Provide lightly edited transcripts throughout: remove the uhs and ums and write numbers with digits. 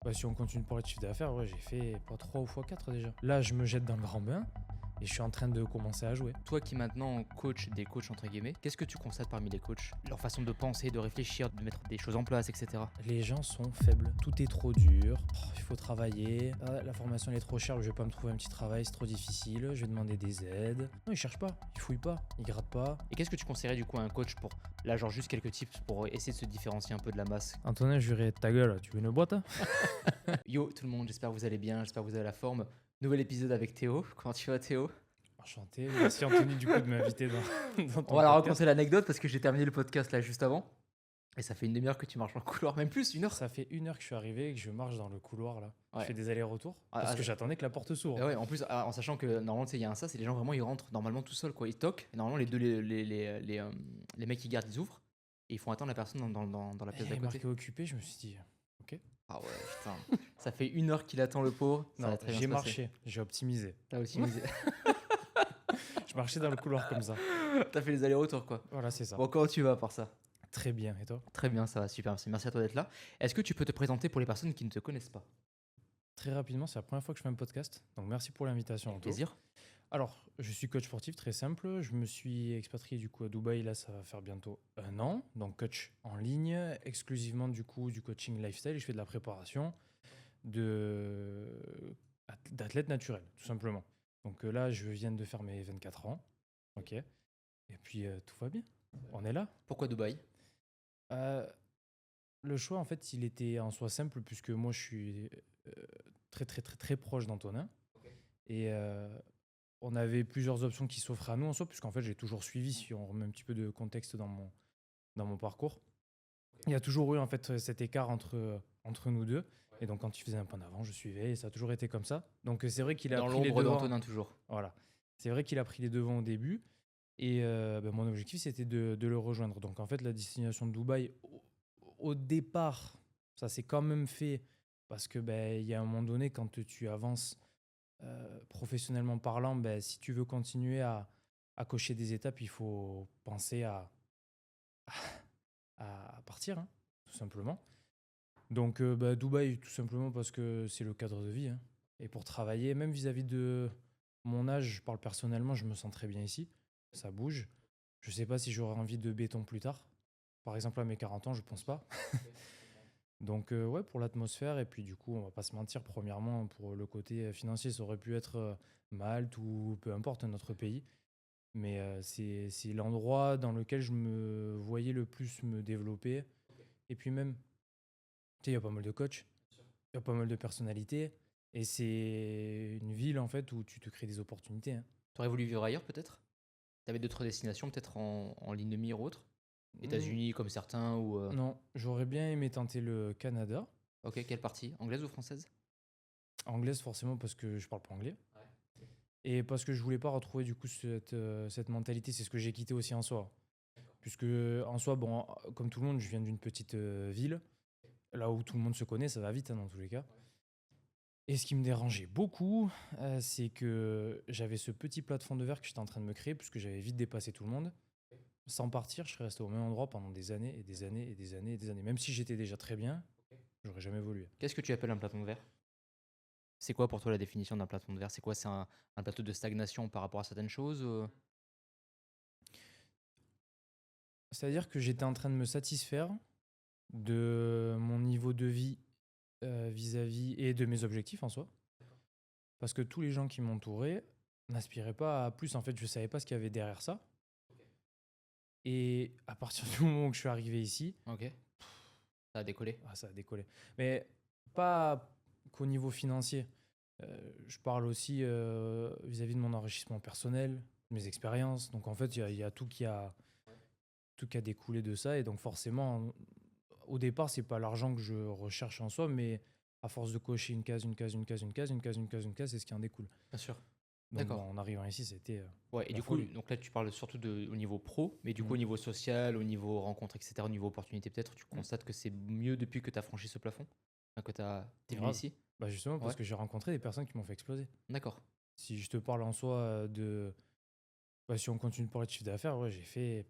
Bah, si on continue pour le chiffre d'affaires, ouais, j'ai fait pas 3 ou fois 4 déjà. Là, je me jette dans le grand bain et je suis en train de commencer à jouer. Toi qui maintenant coach des coachs entre guillemets, qu'est-ce que tu constates parmi les coachs? Leur façon de penser, de réfléchir, de mettre des choses en place, etc. Les gens sont faibles, tout est trop dur, il faut travailler, la formation elle est trop chère, je vais pas me trouver un petit travail, c'est trop difficile, je vais demander des aides. Non, ils cherchent pas, ils fouillent pas, ils grattent pas. Et qu'est-ce que tu conseillerais du coup à un coach pour, là genre juste quelques tips pour essayer de se différencier un peu de la masse? Antonin, je dirais ta gueule, tu veux une boîte hein? Yo tout le monde, j'espère que vous allez bien, j'espère que vous avez la forme. Nouvel épisode avec Théo. Comment tu vas Théo? Enchanté, merci Anthony du coup de m'inviter dans On ton va la podcast. raconter l'anecdote parce que j'ai terminé le podcast là juste avant. Et ça fait une demi-heure que tu marches dans le couloir, même plus, une heure. Ça fait 1 heure que je suis arrivé et que je marche dans le couloir là. Ouais. Je fais des allers-retours parce que j'attendais que la porte s'ouvre. Et ouais, en plus, en sachant que normalement, tu sais, il y a un ça, c'est les gens vraiment, ils rentrent normalement tout seuls, quoi. Ils toquent, et normalement, les mecs qui gardent, ils ouvrent, et ils font attendre la personne dans la pièce d'à Et côté. marqué occupé, je me suis dit, ok. Ah ouais, putain. Ça fait 1 heure qu'il attend le pauvre. Ça Non, va très bien j'ai se passer. marché, j'ai optimisé. T'as optimisé. Je marchais dans le couloir comme ça. T'as fait les allers-retours, quoi. Voilà, c'est ça. Bon, comment tu vas par ça? Très bien, et toi? Très bien, ça va, super. Merci à toi d'être là. Est-ce que tu peux te présenter pour les personnes qui ne te connaissent pas? Très rapidement, c'est la première fois que je fais un podcast, donc merci pour l'invitation. Avec Anto. plaisir. Alors, je suis coach sportif, très simple. Je me suis expatrié du coup à Dubaï, là ça va faire bientôt 1 an. Donc coach en ligne, exclusivement du coup du coaching lifestyle et je fais de la préparation d'athlète naturel, tout simplement. Donc là, je viens de faire mes 24 ans, ok. Et puis tout va bien, on est là. Pourquoi Dubaï? Euh, le choix en fait, il était en soi simple puisque moi je suis très proche d'Antonin. Et on avait plusieurs options qui s'offraient à nous en soi, puisqu'en fait, j'ai toujours suivi, si on remet un petit peu de contexte dans mon parcours. Il y a toujours eu en fait cet écart entre nous deux. Et donc, quand il faisait un pas en avant, je suivais, et ça a toujours été comme ça. Donc, c'est vrai qu'il a Dans pris les l'ombre devants. d'Antonin, toujours. Voilà. C'est vrai qu'il a pris les devants au début. Et mon objectif, c'était de le rejoindre. Donc, en fait, la destination de Dubaï, au départ, ça s'est quand même fait parce que il y a un moment donné, quand tu avances professionnellement parlant, si tu veux continuer à cocher des étapes, il faut penser à partir, hein, tout simplement. Donc, Dubaï, tout simplement parce que c'est le cadre de vie, hein. Et pour travailler, même vis-à-vis de mon âge, je parle personnellement, je me sens très bien ici. Ça bouge. Je sais pas si j'aurai envie de béton plus tard. Par exemple, à mes 40 ans, je pense pas. Donc, ouais, pour l'atmosphère, et puis du coup, on va pas se mentir, premièrement, pour le côté financier, ça aurait pu être Malte ou peu importe, un autre pays. Mais c'est l'endroit dans lequel je me voyais le plus me développer. Et puis même, tu sais, il y a pas mal de coachs, il y a pas mal de personnalités. Et c'est une ville, en fait, où tu te crées des opportunités, hein. T'aurais voulu vivre ailleurs, peut-être? T'avais d'autres destinations, peut-être en ligne de mire ou autre? États-Unis, comme certains, ou... Non, j'aurais bien aimé tenter le Canada. Ok, quelle partie? Anglaise ou française? Anglaise, forcément, parce que je parle pas anglais. Et parce que je voulais pas retrouver du coup cette mentalité, c'est ce que j'ai quitté aussi en soi. Puisque en soi, bon, comme tout le monde, je viens d'une petite ville, là où tout le monde se connaît, ça va vite hein, dans tous les cas. Et ce qui me dérangeait beaucoup, c'est que j'avais ce petit plafond de verre que j'étais en train de me créer, puisque j'avais vite dépassé tout le monde. Sans partir, je serais resté au même endroit pendant des années et des années et des années et des années. Même si j'étais déjà très bien, j'aurais jamais évolué. Qu'est-ce que tu appelles un plafond de verre? C'est quoi pour toi la définition d'un plafond de verre? C'est quoi? C'est un plateau de stagnation par rapport à certaines choses? C'est-à-dire que j'étais en train de me satisfaire de mon niveau de vie vis-à-vis et de mes objectifs en soi. Parce que tous les gens qui m'entouraient n'aspiraient pas à plus. En fait, je ne savais pas ce qu'il y avait derrière ça. Et à partir du moment où je suis arrivé ici, Ok. Ça a décollé. ça a décollé. Mais pas qu'au niveau financier. Je parle aussi vis-à-vis de mon enrichissement personnel, de mes expériences. Donc en fait, il y a tout qui a découlé de ça. Et donc forcément, au départ, c'est pas l'argent que je recherche en soi, mais à force de cocher une case, c'est ce qui en découle. Bien sûr. Donc D'accord. bon, en arrivant ici, c'était Ouais, et la du coup, folie. donc là, tu parles surtout au niveau pro, mais du coup, au Mhm. niveau social, au niveau rencontre, etc., au niveau opportunité, peut-être, tu constates que c'est mieux depuis que tu as franchi ce plafond? Enfin, que t'es venu Grave. ici? Bah justement, parce Ouais. que j'ai rencontré des personnes qui m'ont fait exploser. D'accord. Si je te parle en soi si on continue pour le chiffre d'affaires, ouais, j'ai fait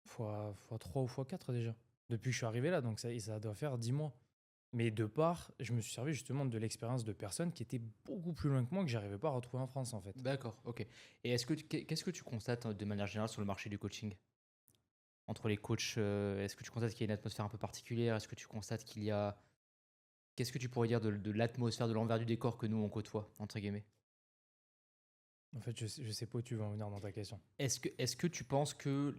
fois 3 ou fois 4 déjà. Depuis que je suis arrivé là, donc ça doit faire 10 mois. Mais de part, je me suis servi justement de l'expérience de personnes qui étaient beaucoup plus loin que moi, que j'arrivais pas à retrouver en France, en fait. D'accord, ok. Et qu'est-ce que tu constates de manière générale sur le marché du coaching? Entre les coachs, est-ce que tu constates qu'il y a une atmosphère un peu particulière? Est-ce que tu constates qu'il y a... Qu'est-ce que tu pourrais dire de l'atmosphère, de l'envers du décor que nous, on côtoie, entre guillemets? En fait, je sais pas où tu veux en venir dans ta question. Est-ce que tu penses que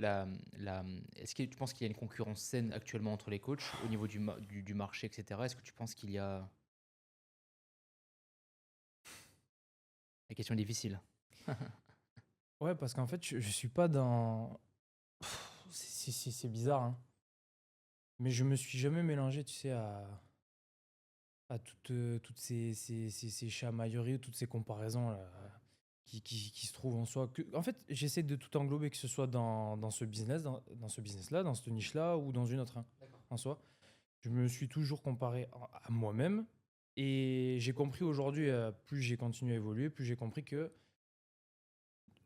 est-ce que tu penses qu'il y a une concurrence saine actuellement entre les coachs au niveau du marché, etc. Est-ce que tu penses qu'il y a... La question est difficile. Ouais, parce qu'en fait, je suis pas dans. C'est bizarre, hein. Mais je me suis jamais mélangé, tu sais, à toutes ces chamailleries, toutes ces comparaisons là, qui se trouvent en soi. En fait, j'essaie de tout englober, que ce soit dans ce business, dans ce business-là, dans cette niche-là ou dans une autre, hein, en soi. Je me suis toujours comparé à moi-même et j'ai compris aujourd'hui, plus j'ai continué à évoluer, plus j'ai compris que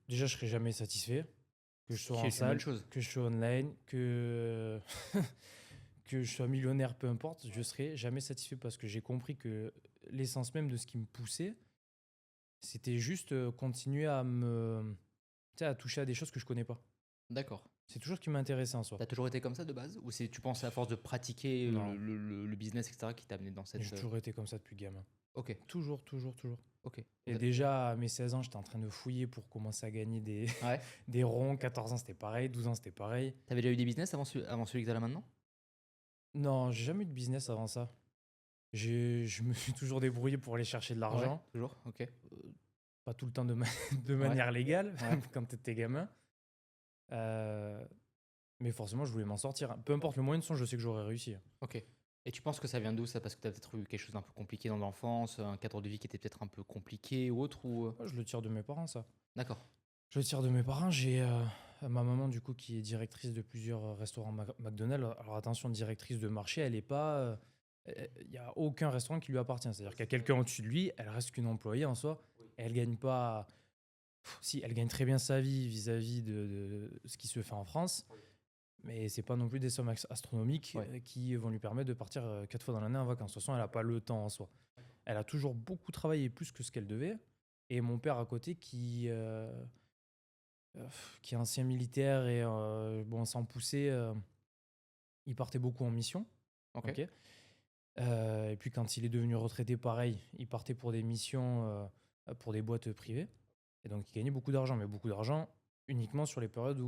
déjà, je serai jamais satisfait, que je sois en C'est une bonne salle, chose. que je sois online, que que je sois millionnaire, peu importe, je serai jamais satisfait parce que j'ai compris que l'essence même de ce qui me poussait, c'était juste continuer tu sais, à toucher à des choses que je connais pas. D'accord. C'est toujours ce qui m'intéressait en soi. T'as toujours été comme ça de base? Ou tu penses à force de pratiquer Non, le business, etc., qui t'a amené dans j'ai cette... toujours été comme ça depuis gamin. Ok, Toujours, toujours, toujours. ok. Et déjà, à mes 16 ans, j'étais en train de fouiller pour commencer à gagner Ouais. des ronds. 14 ans, c'était pareil. 12 ans, c'était pareil. T'avais déjà eu des business avant celui que t'as là maintenant? Non, j'ai jamais eu de business avant ça. Je me suis toujours débrouillé pour aller chercher de Ouais, l'argent. toujours, ok. Pas tout le temps de Ouais, manière légale, ouais. quand t'étais gamin. Euh, mais forcément, je voulais m'en sortir. Peu importe le moyen de son, je sais que j'aurais réussi. Ok. Et tu penses que ça vient d'où ça? Parce que t'as peut-être eu quelque chose d'un peu compliqué dans l'enfance, un cadre de vie qui était peut-être un peu compliqué ou autre ou... Moi, je le tire de mes parents, ça. D'accord. Je le tire de mes parents. J'ai ma maman, du coup, qui est directrice de plusieurs restaurants McDonald's. Alors attention, directrice de marché, elle est pas. Il n'y a aucun restaurant qui lui appartient. C'est-à-dire qu'il y a quelqu'un au-dessus de lui, elle reste qu'une employée en soi. Elle gagne pas. Si, elle gagne très bien sa vie vis-à-vis de ce qui se fait en France, mais c'est pas non plus des sommes astronomiques Ouais. qui vont lui permettre de partir 4 fois dans l'année en vacances. De toute façon, elle n'a pas le temps en soi. Elle a toujours beaucoup travaillé plus que ce qu'elle devait. Et mon père à côté qui est ancien militaire et bon, sans pousser, il partait beaucoup en mission. Ok. Ok. Et puis quand il est devenu retraité, pareil, il partait pour des missions pour des boîtes privées. Et donc il gagnait beaucoup d'argent, mais beaucoup d'argent uniquement sur les périodes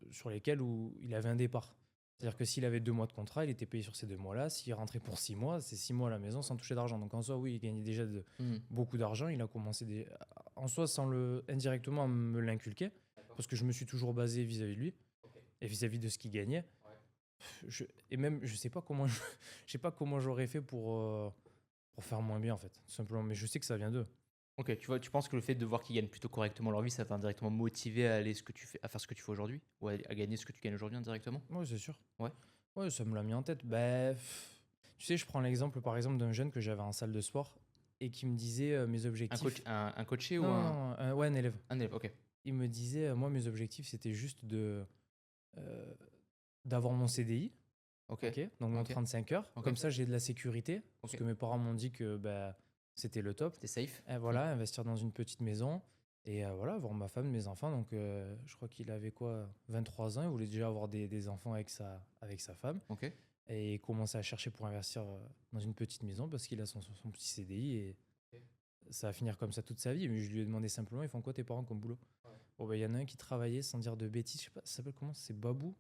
sur lesquelles où il avait un départ. C'est-à-dire que s'il avait 2 mois de contrat, il était payé sur ces 2 mois-là. S'il rentrait pour 6 mois, c'est 6 mois à la maison sans toucher d'argent. Donc en soi, oui, il gagnait déjà Mhm. beaucoup d'argent. Il a commencé en soi sans indirectement à me l'inculquer, parce que je me suis toujours basé vis-à-vis de lui et vis-à-vis de ce qu'il gagnait. Et même, je sais pas comment, je sais pas comment j'aurais fait pour faire moins bien en fait, tout simplement. Mais je sais que ça vient d'eux. Ok, tu vois, tu penses que le fait de voir qu'ils gagnent plutôt correctement leur vie, ça t'a indirectement motivé à aller à faire ce que tu fais aujourd'hui? Ou à gagner ce que tu gagnes aujourd'hui indirectement? Oui, c'est sûr. Ouais. Ouais, ça me l'a mis en tête. Ben, tu sais, je prends l'exemple par exemple d'un jeune que j'avais en salle de sport et qui me disait mes Un objectifs. coach, un coaché ou Non, non, non, ouais, un élève. un élève? Ok. Il me disait, moi, mes objectifs, c'était juste euh, d'avoir mon CDI, Ok. ok, donc mon Ok. 35 heures. Ok. Comme ça, j'ai de la sécurité, parce Ok. que mes parents m'ont dit que bah, c'était le top. C'était safe. Et voilà, investir dans une petite maison et voilà, avoir ma femme, mes enfants. Donc, je crois qu'il avait quoi, 23 ans, il voulait déjà avoir des enfants avec sa femme Ok. et commencer à chercher pour investir dans une petite maison parce qu'il a son petit CDI et ça va finir comme ça toute sa vie. Mais je lui ai demandé simplement, ils font quoi tes parents comme boulot? Bon, bah, il y en a un qui travaillait, sans dire de bêtises, je sais pas, ça s'appelle comment? C'est Babou?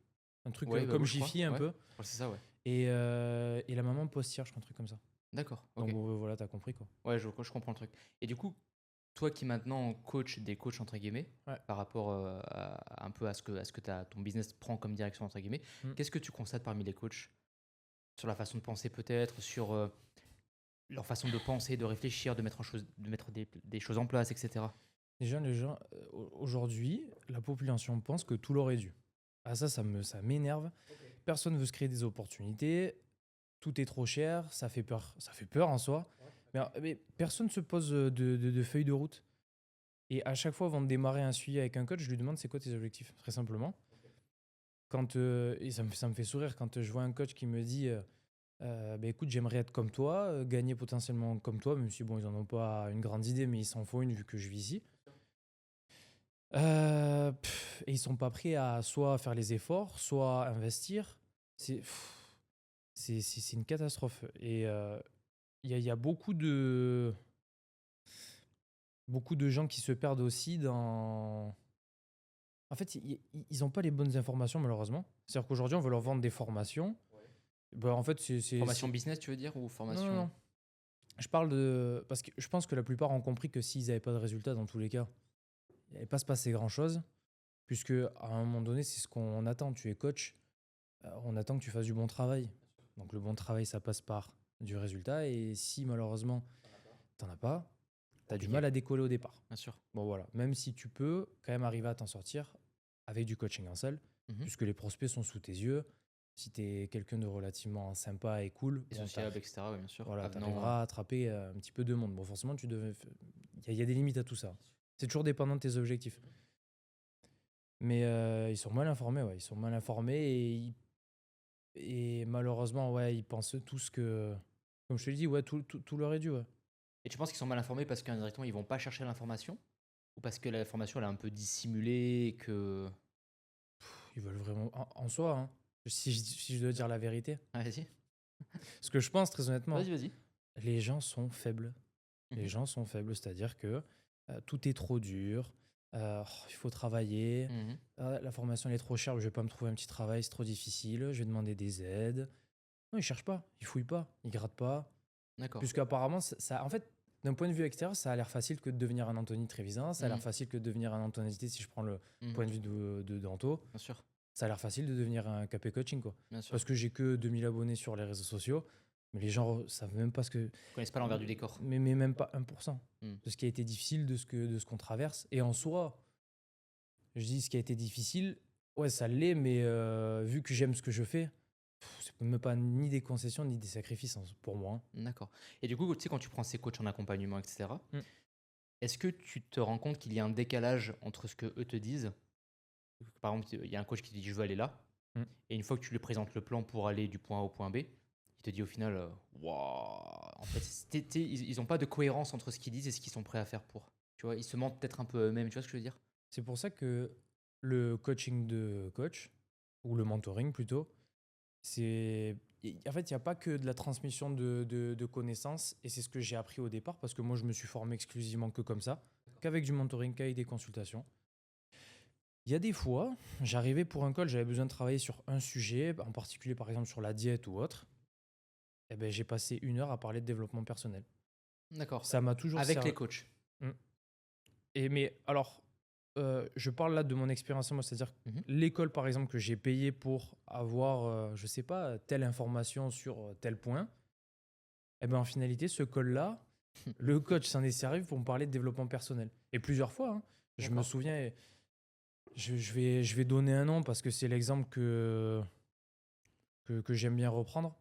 Un truc Ouais, bah, comme je crois. Jiffy un Ouais. peu. Je crois que c'est ça, ouais. Et la maman postière, je crois, un truc comme ça. D'accord. Ok. Donc voilà, t'as compris quoi. Ouais, je comprends le truc. Et du coup, toi qui maintenant coach des coachs entre guillemets, Ouais. par rapport un peu à ce que ton business prend comme direction entre guillemets, Mm. qu'est-ce que tu constates parmi les coachs? Sur la façon de penser peut-être, sur leur façon de penser, de réfléchir, de mettre des choses en place, etc. Déjà, les gens, aujourd'hui, la population pense que tout leur est dû. Ah, ça m'énerve. Personne veut se créer des opportunités. Tout est trop cher. Ça fait peur. Ça fait peur en soi. Mais personne ne se pose de feuille de route. Et à chaque fois, avant de démarrer un suivi avec un coach, je lui demande c'est quoi tes objectifs, très simplement. Et ça me fait sourire quand je vois un coach qui me dit bah, écoute, j'aimerais être comme toi, gagner potentiellement comme toi, même si bon, ils en ont pas une grande idée, mais il s'en faut une vu que je vis ici. Et ils sont pas prêts à soit faire les efforts, soit investir. C'est c'est une catastrophe. Et il y a beaucoup de gens qui se perdent aussi dans. En fait, ils n'ont pas les bonnes informations, malheureusement. C'est-à-dire qu'aujourd'hui, on veut leur vendre des formations. Bah, en fait, Formation business, tu veux dire, ou Non, non, formation. non. Je parle de. Parce que je pense que la plupart ont compris que s'ils n'avaient pas de résultats, dans tous les cas, il n'allait pas se passer grand-chose. Puisque à un moment donné, c'est ce qu'on attend. Tu es coach, on attend que tu fasses du bon travail. Donc le bon travail, ça passe par du résultat. Et si malheureusement, t'en as pas, tu as du Compliqué. mal à décoller au départ. Bien sûr. Bon voilà, même si tu peux quand même arriver à t'en sortir avec du coaching en salle, Mhm. puisque les prospects sont sous tes yeux. Si tu es quelqu'un de relativement sympa et cool, Et bon, sociable, etc. Ouais, bien sûr. voilà, tu Avenant. arriveras à attraper un petit peu de monde. Bon, forcément, il y a des limites à tout ça. C'est toujours dépendant de tes objectifs. Mais ils sont mal informés, ouais. Ils sont mal informés et malheureusement, ouais, ils pensent tous que, comme je te l'ai dit, ouais, tout leur est dû, ouais. Et tu penses qu'ils sont mal informés parce qu'indirectement, ils vont pas chercher l'information? Ou parce que l'information, elle est un peu dissimulée et que. Ils veulent vraiment, en soi, hein, si je dois dire la vérité, Ah, vas-y. ce que je pense très honnêtement, Vas-y, vas-y. les gens sont faibles. Les Mhm. gens sont faibles, c'est-à-dire que tout est trop dur, il faut travailler, Mhm. la formation elle est trop chère, je vais pas me trouver un petit travail, c'est trop difficile, je vais demander des aides. Non, ils cherchent pas, ils fouillent pas, ils grattent pas. D'accord. Puisque apparemment, en fait, d'un point de vue extérieur, ça a l'air facile que de devenir un Anthony Trévisan, ça a l'air Mhm. facile que de devenir un Antoine Zité, si je prends le Mhm. point de vue de Danto. Bien sûr. Ça a l'air facile de devenir un KP coaching, quoi. Bien sûr. Parce que j'ai que 2000 abonnés sur les réseaux sociaux, mais les gens savent même pas ce que. Ils connaissent pas l'envers du décor. Mais même pas 1% Mhm. de ce qui a été difficile, de ce qu'on traverse. Et en soi, je dis ce qui a été difficile, ouais, ça l'est, mais vu que j'aime ce que je fais, c'est même pas ni des concessions ni des sacrifices pour moi, hein. D'accord. Et du coup, tu sais, quand tu prends ces coachs en accompagnement, etc., Mm. est-ce que tu te rends compte qu'il y a un décalage entre ce que eux te disent? Par exemple, il y a un coach qui te dit je veux aller là, Mm. et une fois que tu lui présentes le plan pour aller du point A au point B, il te dit au final, waouh, en fait, ils n'ont pas de cohérence entre ce qu'ils disent et ce qu'ils sont prêts à faire pour. Tu vois, ils se mentent peut-être un peu eux-mêmes, tu vois ce que je veux dire? C'est pour ça que le coaching de coach, ou le mentoring plutôt, en fait, il n'y a pas que de la transmission de connaissances, et c'est ce que j'ai appris au départ, parce que moi, je me suis formé exclusivement que comme ça, qu'avec du mentoring, qu'avec des consultations. Il y a des fois, j'arrivais pour un call, j'avais besoin de travailler sur un sujet, en particulier par exemple sur la diète ou autre. Et ben, j'ai passé 1 heure à parler de développement personnel. D'accord. Ça m'a toujours Avec servi. les coachs. Mm. Et mais alors, je parle là de mon expérience à moi, c'est-à-dire Mhm. l'école par exemple que j'ai payé pour avoir, je sais pas, telle information sur tel point. Et ben en finalité, ce call-là, le coach s'en est servi pour me parler de développement personnel. Et plusieurs fois, hein. Je me D'accord. souviens, je vais donner un nom parce que c'est l'exemple que j'aime bien reprendre.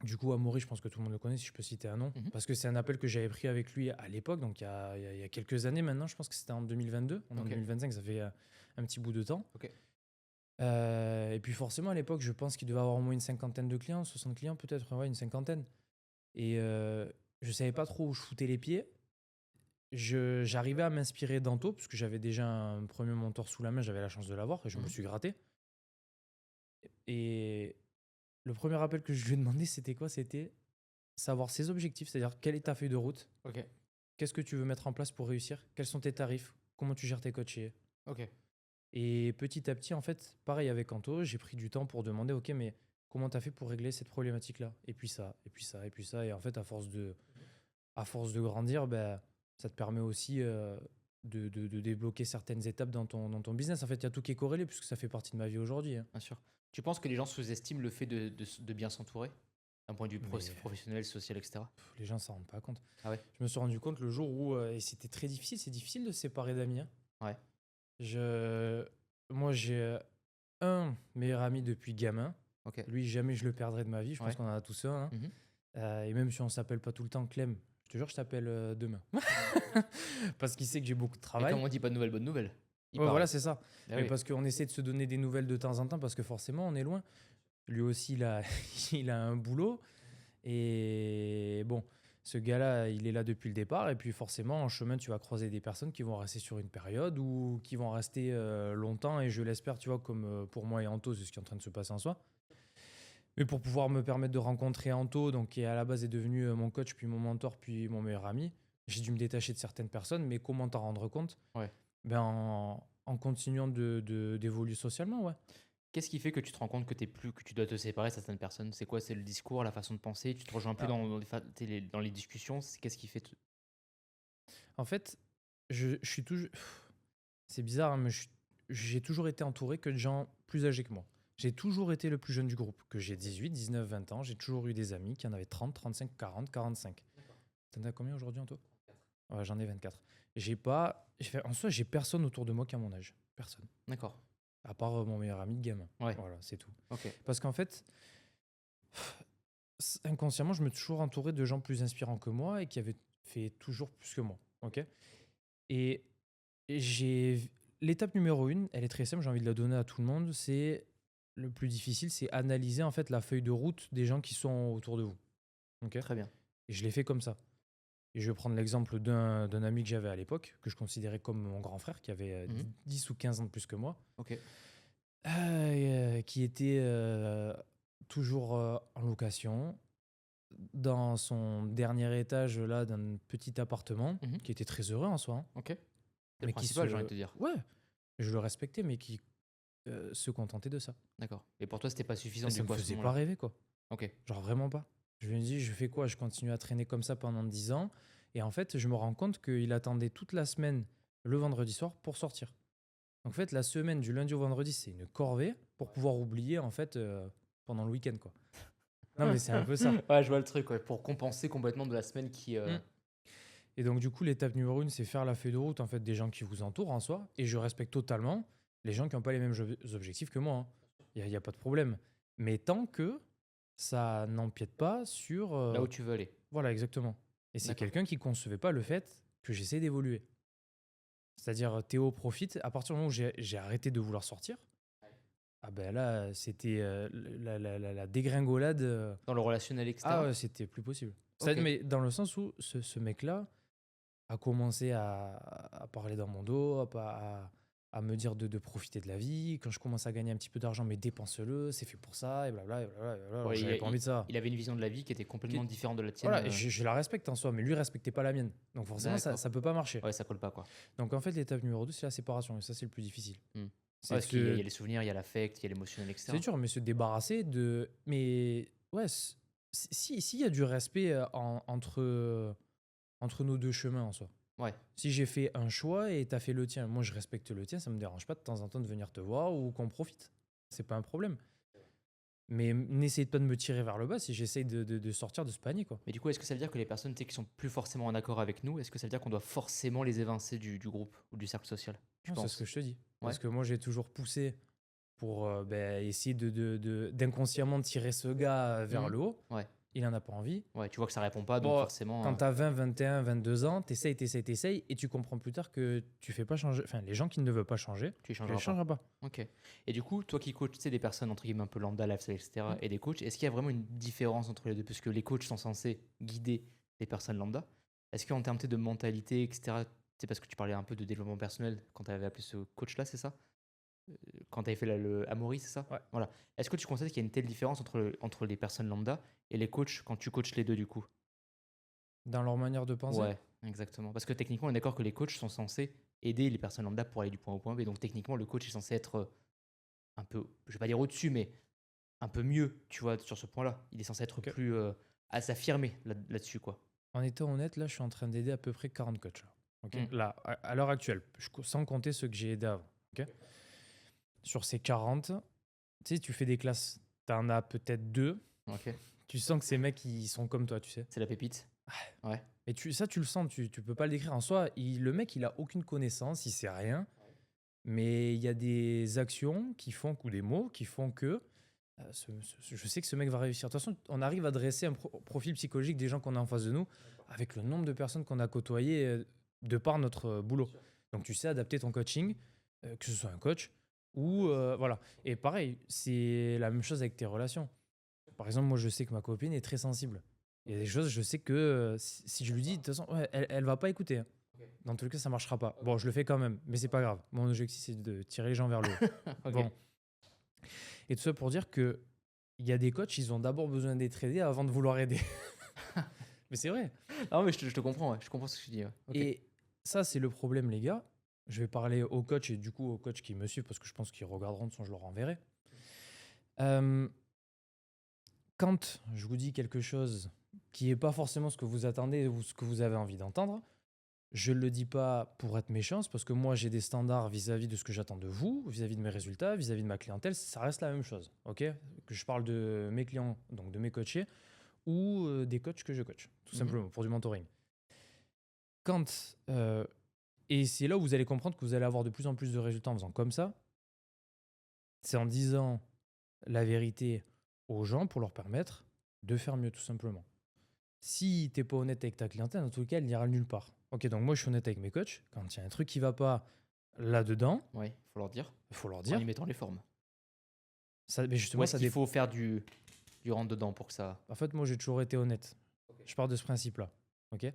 Du coup, Amaury, je pense que tout le monde le connaît, si je peux citer un nom. Mhm. Parce que c'est un appel que j'avais pris avec lui à l'époque, donc il y a quelques années maintenant, je pense que c'était en 2022. On est en Ok. 2025, ça fait un petit bout de temps. Ok. Et puis forcément, à l'époque, je pense qu'il devait avoir au moins une cinquantaine de clients, 60 clients peut-être, ouais, une cinquantaine. Et je savais pas trop où je foutais les pieds. J'arrivais à m'inspirer d'Anto, parce que j'avais déjà un premier mentor sous la main, j'avais la chance de l'avoir, et je me Mhm. suis gratté. Et le premier appel que je lui ai demandé, c'était quoi? C'était savoir ses objectifs, c'est-à-dire quelle est ta feuille de route, Ok. qu'est-ce que tu veux mettre en place pour réussir, quels sont tes tarifs, comment tu gères tes coachés. Ok. Et petit à petit, en fait, pareil avec Anto, j'ai pris du temps pour demander, ok, mais comment tu as fait pour régler cette problématique-là? Et puis ça, et puis ça, et puis ça. Et en fait, à force de grandir, ben, ça te permet aussi de débloquer certaines étapes dans ton business. En fait, il y a tout qui est corrélé, puisque ça fait partie de ma vie aujourd'hui, hein. Bien sûr. Tu penses que les gens sous-estiment le fait de bien s'entourer? D'un point de vue Mais professionnel, social, etc. les gens s'en rendent pas compte. Ah ouais? Je me suis rendu compte le jour où, et c'était très difficile, c'est difficile de se séparer d'amis, hein. Ouais. Moi, j'ai un meilleur ami depuis gamin. Ok. Lui, jamais je le perdrai de ma vie. Je pense Ouais. qu'on en a tous un, hein. Mhm. Et même si on s'appelle pas tout le temps Clem, je te jure, je t'appelle demain. Parce qu'il sait que j'ai beaucoup de Et travail. comme on dit, pas de nouvelles, bonne nouvelle. Il Ouais, parle. voilà, c'est ça. Ah Mais oui. parce qu'on essaie de se donner des nouvelles de temps en temps, parce que forcément, on est loin. Lui aussi, il a un boulot. Et bon, ce gars-là, il est là depuis le départ. Et puis forcément, en chemin, tu vas croiser des personnes qui vont rester sur une période ou qui vont rester longtemps. Et je l'espère, tu vois, comme pour moi et Anto, c'est ce qui est en train de se passer en soi. Mais pour pouvoir me permettre de rencontrer Anto, donc, qui à la base est devenu mon coach, puis mon mentor, puis mon meilleur ami, j'ai dû me détacher de certaines personnes. Mais comment t'en rendre compte? Ouais. Ben, en continuant d'évoluer socialement, ouais. Qu'est-ce qui fait que tu te rends compte que que tu dois te séparer de certaines personnes? C'est quoi? C'est le discours, la façon de penser? Tu te rejoins plus Alors, dans les discussions? Qu'est-ce qui fait? en fait, je suis toujours. C'est bizarre, hein, mais j'ai toujours été entouré que de gens plus âgés que moi. J'ai toujours été le plus jeune du groupe. Que j'ai 18, 19, 20 ans. J'ai toujours eu des amis qui en avaient 30, 35, 40, 45. T'en as combien aujourd'hui, Anto? Ouais, j'en ai 24. En soi, j'ai personne autour de moi qui a mon âge. Personne. D'accord. À part mon meilleur ami de gamin. Ouais. Voilà, c'est tout. Ok. Parce qu'en fait, inconsciemment, je me suis toujours entouré de gens plus inspirants que moi et qui avaient fait toujours plus que moi. Ok. Et j'ai l'étape numéro 1, elle est très simple, j'ai envie de la donner à tout le monde, c'est le plus difficile, c'est analyser en fait la feuille de route des gens qui sont autour de vous. Ok. Très bien. Et je l'ai fait comme ça. Et je vais prendre l'exemple d'un ami que j'avais à l'époque, que je considérais comme mon grand frère, qui avait Mhm. 10 ou 15 ans de plus que moi, Ok. qui était toujours en location, dans son dernier étage là d'un petit appartement, Mhm. qui était très heureux en soi, hein, Ok. C'est le mais qui principal, j'ai envie de se... te dire. Ouais, je le respectais, mais qui se contentait de ça. D'accord. Et pour toi, c'était pas suffisant Ça du me coup à ce faisait pas moment-là? rêver, quoi. Ok. Genre vraiment pas. Je me dis, je fais quoi? Je continue à traîner comme ça pendant 10 ans. Et en fait, je me rends compte qu'il attendait toute la semaine le vendredi soir pour sortir. Donc en fait, la semaine du lundi au vendredi, c'est une corvée pour pouvoir oublier en fait pendant le week-end, quoi. Non, mais c'est un peu ça. Ouais, je vois le truc, ouais, pour compenser complètement de la semaine qui. Mm. Et donc du coup, l'étape numéro 1, c'est faire la feuille de route en fait des gens qui vous entourent en soi. Et je respecte totalement les gens qui n'ont pas les mêmes objectifs que moi, hein. Il y a pas de problème. Mais tant que ça n'empiète pas sur... Là où tu veux aller. voilà, exactement. Et c'est D'accord. quelqu'un qui concevait pas le fait que j'essaie d'évoluer. C'est-à-dire, Théo profite, à partir du moment où j'ai arrêté de vouloir sortir, ah ben là, c'était la dégringolade. Dans le relationnel, Ah etc. ouais, c'était plus possible. Ok. Mais dans le sens où ce mec-là a commencé à parler dans mon dos, à me dire de profiter de la vie. Quand je commence à gagner un petit peu d'argent, mais dépense-le, c'est fait pour ça, et blabla, et blabla, et blabla. Alors, Ouais, j'avais pas envie de ça. il avait une vision de la vie qui était complètement Qui- différente de la tienne. Voilà, et je la respecte en soi, mais lui respectait pas la mienne. Donc forcément, D'accord. ça peut pas marcher. Ouais, ça colle pas, quoi. Donc en fait, l'étape numéro 2, c'est la séparation, et ça, c'est le plus difficile. Hmm. C'est Ouais, parce qu'il y a que les souvenirs, il y a l'affect, il y a l'émotionnel, etc. c'est dur, mais se débarrasser de. Mais ouais, s'il y a du respect entre nos deux chemins en soi. Ouais. Si j'ai fait un choix et t'as fait le tien, moi je respecte le tien, ça me dérange pas de temps en temps de venir te voir ou qu'on profite. C'est pas un problème. Mais n'essaye pas de me tirer vers le bas si j'essaye de sortir de ce panier, quoi. Mais du coup, est-ce que ça veut dire que les personnes qui sont plus forcément en accord avec nous, est-ce que ça veut dire qu'on doit forcément les évincer du groupe ou du cercle social? Tu Non, c'est ce que penses? je te dis. Ouais. Parce que moi j'ai toujours poussé pour essayer d'inconsciemment tirer ce gars vers Mhm. le haut. Ouais. Il en a pas envie. Ouais, tu vois que ça répond pas, donc Bon, forcément. quand t'as 20, 21, 22 ans, t'essayes, et tu comprends plus tard que tu fais pas changer. Enfin, les gens qui ne veulent pas changer, Tu tu les changeras pas. changeras pas. Ok. Et du coup, toi qui coaches, tu sais, des personnes entre guillemets un peu lambda, lifestyle, etc., Mm. et des coachs, est-ce qu'il y a vraiment une différence entre les deux? Puisque les coachs sont censés guider les personnes lambda. Est-ce qu'en termes tu sais, de mentalité, etc., c'est parce que tu parlais un peu de développement personnel quand tu avais appelé ce coach-là, c'est ça? Quand tu avais fait le Amaury, c'est ça? Ouais. Voilà. Est-ce que tu constates qu'il y a une telle différence entre les personnes lambda et les coachs quand tu coaches les deux du coup? Dans leur manière de penser. Ouais, exactement. Parce que techniquement, on est d'accord que les coachs sont censés aider les personnes lambda pour aller du point A au point B. Donc techniquement, le coach est censé être un peu, je vais pas dire au-dessus, mais un peu mieux, tu vois, sur ce point-là. Il est censé être Ok. plus à s'affirmer là-dessus, quoi. En étant honnête, là, je suis en train d'aider à peu près 40 coachs. Là, ok. Mm. Là, à l'heure actuelle, sans compter ceux que j'ai aidés avant. Ok. Sur ces 40, tu sais, tu fais des classes, t'en as peut-être deux. Ok. Tu sens que ces mecs, ils sont comme toi, tu sais. C'est la pépite. Ouais. Et ça, tu le sens, tu peux pas le décrire. En soi, le mec, il a aucune connaissance, il sait rien. Mais il y a des actions qui font, ou des mots qui font que je sais que ce mec va réussir. De toute façon, on arrive à dresser un profil psychologique des gens qu'on a en face de nous avec le nombre de personnes qu'on a côtoyées de par notre boulot. Donc tu sais adapter ton coaching, que ce soit un coach, Ou voilà. Et pareil, c'est la même chose avec tes relations. Par exemple, moi, je sais que ma copine est très sensible. Il y a des choses, je sais que si je lui dis, de toute façon, ouais, elle va pas écouter, hein. Dans tous les cas, ça marchera pas. Bon, je le fais quand même, mais c'est pas grave. Mon objectif, c'est de tirer les gens vers le haut. Ok. Bon. Et tout ça pour dire que il y a des coachs, ils ont d'abord besoin d'être aidés avant de vouloir aider. Mais c'est vrai. Non, mais je te comprends, ouais. Je comprends ce que tu dis. Ouais. Ok. Et ça, c'est le problème, les gars. Je vais parler aux coachs et du coup aux coachs qui me suivent parce que je pense qu'ils regarderont, de toute façon, je leur enverrai. Euh, Quand je vous dis quelque chose qui n'est pas forcément ce que vous attendez ou ce que vous avez envie d'entendre, je ne le dis pas pour être méchant, c'est parce que moi j'ai des standards vis-à-vis de ce que j'attends de vous, vis-à-vis de mes résultats, vis-à-vis de ma clientèle, ça reste la même chose. Ok, que je parle de mes clients, donc de mes coachés, ou des coachs que je coach, tout simplement, pour du mentoring. Quand, et c'est là où vous allez comprendre que vous allez avoir de plus en plus de résultats en faisant comme ça, c'est en disant la vérité aux gens pour leur permettre de faire mieux, tout simplement. Si t'es pas honnête avec ta clientèle, dans tout cas, elle n'ira nulle part. Ok, donc moi je suis honnête avec mes coachs. Quand il y a un truc qui va pas là-dedans, Ouais, faut leur dire. il faut leur En dire. y mettant les formes. Ça, mais Ou justement, est-ce ça qu'il dépend. faut faire du rentre-dedans pour que ça. En fait, moi j'ai toujours été honnête. Je pars de ce principe-là. Ok.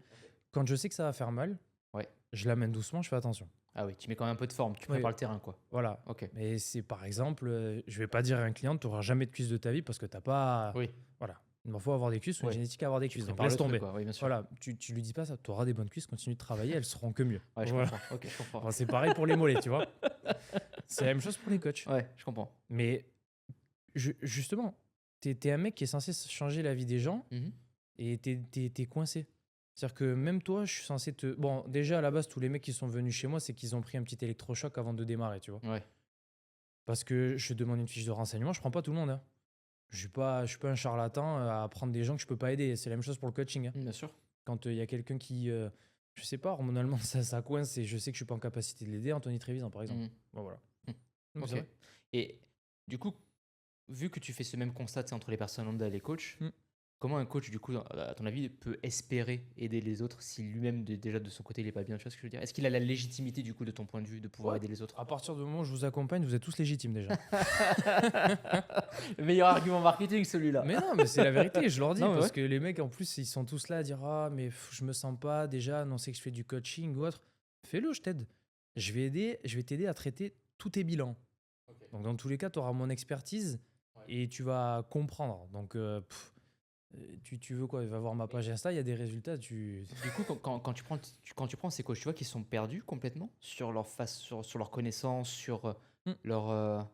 Quand je sais que ça va faire mal, Ouais. je l'amène doucement, je fais attention. Ah oui, tu mets quand même un peu de forme, tu Oui. prépares le terrain, quoi. Voilà. Ok. Mais c'est par exemple, je vais pas dire à un client, tu n'auras jamais de cuisse de ta vie parce que t'as pas. Oui. Voilà. Il m'en faut avoir des cuisses ou une Ouais. génétique à avoir des Tu cuisses. Donc prépares laisse le truc, tomber. quoi. Oui, bien sûr. Voilà. Tu lui dis pas ça. Tu auras des bonnes cuisses, continue de travailler, elles seront que mieux. Ouais, je Voilà. comprends. Ok, je comprends. Enfin, c'est pareil pour les mollets, tu vois. C'est la même chose pour les coachs. Ouais, je comprends. Mais justement, t'es un mec qui est censé changer la vie des gens Mhm. et t'es coincé. C'est-à-dire que même toi, je suis censé te. Bon, déjà à la base, tous les mecs qui sont venus chez moi, c'est qu'ils ont pris un petit électrochoc avant de démarrer, tu vois. Ouais. Parce que je demande une fiche de renseignement, je prends pas tout le monde, hein. Je suis pas un charlatan à prendre des gens que je peux pas aider. C'est la même chose pour le coaching, hein. Bien sûr. Quand il y a quelqu'un qui, je sais pas, hormonalement, ça coince et je sais que je suis pas en capacité de l'aider, Anthony Trévisan, par exemple. Mhm. Bon, voilà. Mhm. Non, mais c'est Ok. vrai. Et du coup, vu que tu fais ce même constat tu sais, entre les personnes lambda et les coachs, Mm. comment un coach, du coup, à ton avis, peut espérer aider les autres si lui-même, déjà de son côté, il est pas bien? Tu vois ce que je veux dire? Est-ce qu'il a la légitimité, du coup, de ton point de vue, de pouvoir Ouais. aider les autres? À partir du moment où je vous accompagne, vous êtes tous légitimes déjà. Le meilleur argument marketing, celui-là. Mais non, mais c'est la vérité, je leur dis. Non, mais Parce ouais. que les mecs, en plus, ils sont tous là à dire ah, mais je me sens pas déjà annoncer que je fais du coaching ou autre. Fais-le, je t'aide. Je vais t'aider à traiter tous tes bilans. Donc, dans tous les cas, tu auras mon expertise et tu vas comprendre. Donc, tu veux quoi? Va voir ma page Insta, il y a des résultats. Du coup, quand tu prends ces coachs, tu vois qu'ils sont perdus complètement sur leur face, sur leur connaissance, sur Mm. leur.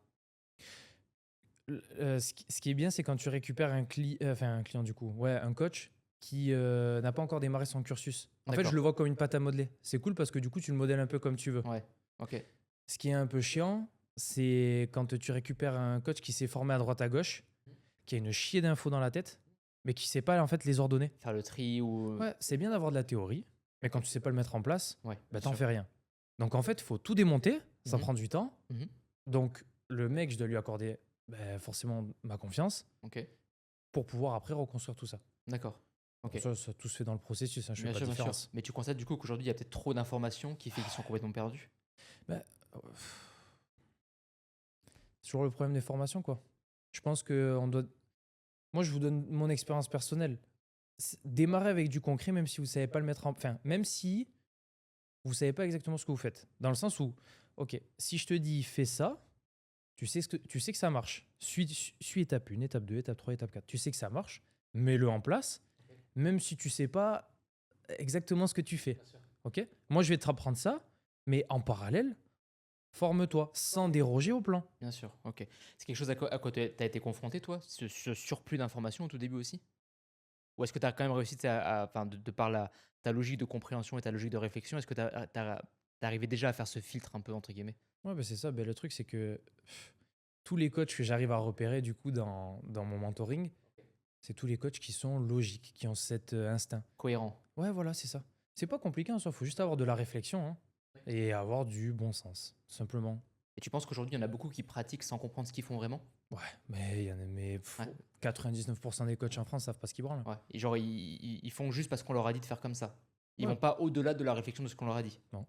Ce qui est bien, c'est quand tu récupères un client du coup, ouais, un coach qui n'a pas encore démarré son cursus. En fait, D'accord. je le vois comme une pâte à modeler. C'est cool parce que du coup, tu le modèles un peu comme tu veux. Ouais. Ok. Ce qui est un peu chiant, c'est quand tu récupères un coach qui s'est formé à droite à gauche, qui a une chier d'infos dans la tête, mais qui sait pas en fait les ordonner. Faire le tri ou. Ouais, c'est bien d'avoir de la théorie, mais quand tu sais pas le mettre en place, Ouais. bah bien t'en sûr. fais rien. Donc en fait, il faut tout démonter, ça Mhm. prend du temps. Mhm. Donc le mec, je dois lui accorder forcément ma confiance Ok. pour pouvoir après reconstruire tout ça. D'accord. Ok. Ça, tout se fait dans le processus, hein, je fais Bien pas sûr, de bien sûr. différence. Mais tu constates du coup qu'aujourd'hui, il y a peut-être trop d'informations qui fait qu'ils sont complètement perdus. Bah, c'est toujours le problème des formations, quoi. Je pense que on doit. Moi, je vous donne mon expérience personnelle. Démarrer avec du concret, même si vous savez pas le mettre en. Enfin, même si vous savez pas exactement ce que vous faites. Dans le sens où, ok, si je te dis fais ça, tu sais que ça marche. Suis étape 1, étape 2, étape 3, étape 4. Tu sais que ça marche, mets-le en place, même si tu sais pas exactement ce que tu fais. Ok? Moi, je vais te apprendre ça, mais en parallèle, forme-toi sans déroger au plan. Bien sûr. Ok. C'est quelque chose à quoi tu as été confronté, toi, ce surplus d'informations au tout début aussi? Ou est-ce que tu as quand même réussi tu sais, enfin, de par ta logique de compréhension et ta logique de réflexion, est-ce que tu arrivé déjà à faire ce filtre un peu, entre guillemets? Ouais, bah c'est ça. Le truc, c'est que tous les coachs que j'arrive à repérer du coup dans mon mentoring, c'est tous les coachs qui sont logiques, qui ont cet instinct. Cohérent. Ouais, voilà, c'est ça. C'est pas compliqué en soi, faut juste avoir de la réflexion, hein, et avoir du bon sens, tout simplement. Et tu penses qu'aujourd'hui, il y en a beaucoup qui pratiquent sans comprendre ce qu'ils font vraiment? Ouais, mais il y en a, Ouais. 99% des coachs en France savent pas ce qu'ils branlent. Ouais. Et genre, ils font juste parce qu'on leur a dit de faire comme ça. Ils Ouais. vont pas au-delà de la réflexion de ce qu'on leur a dit. Non.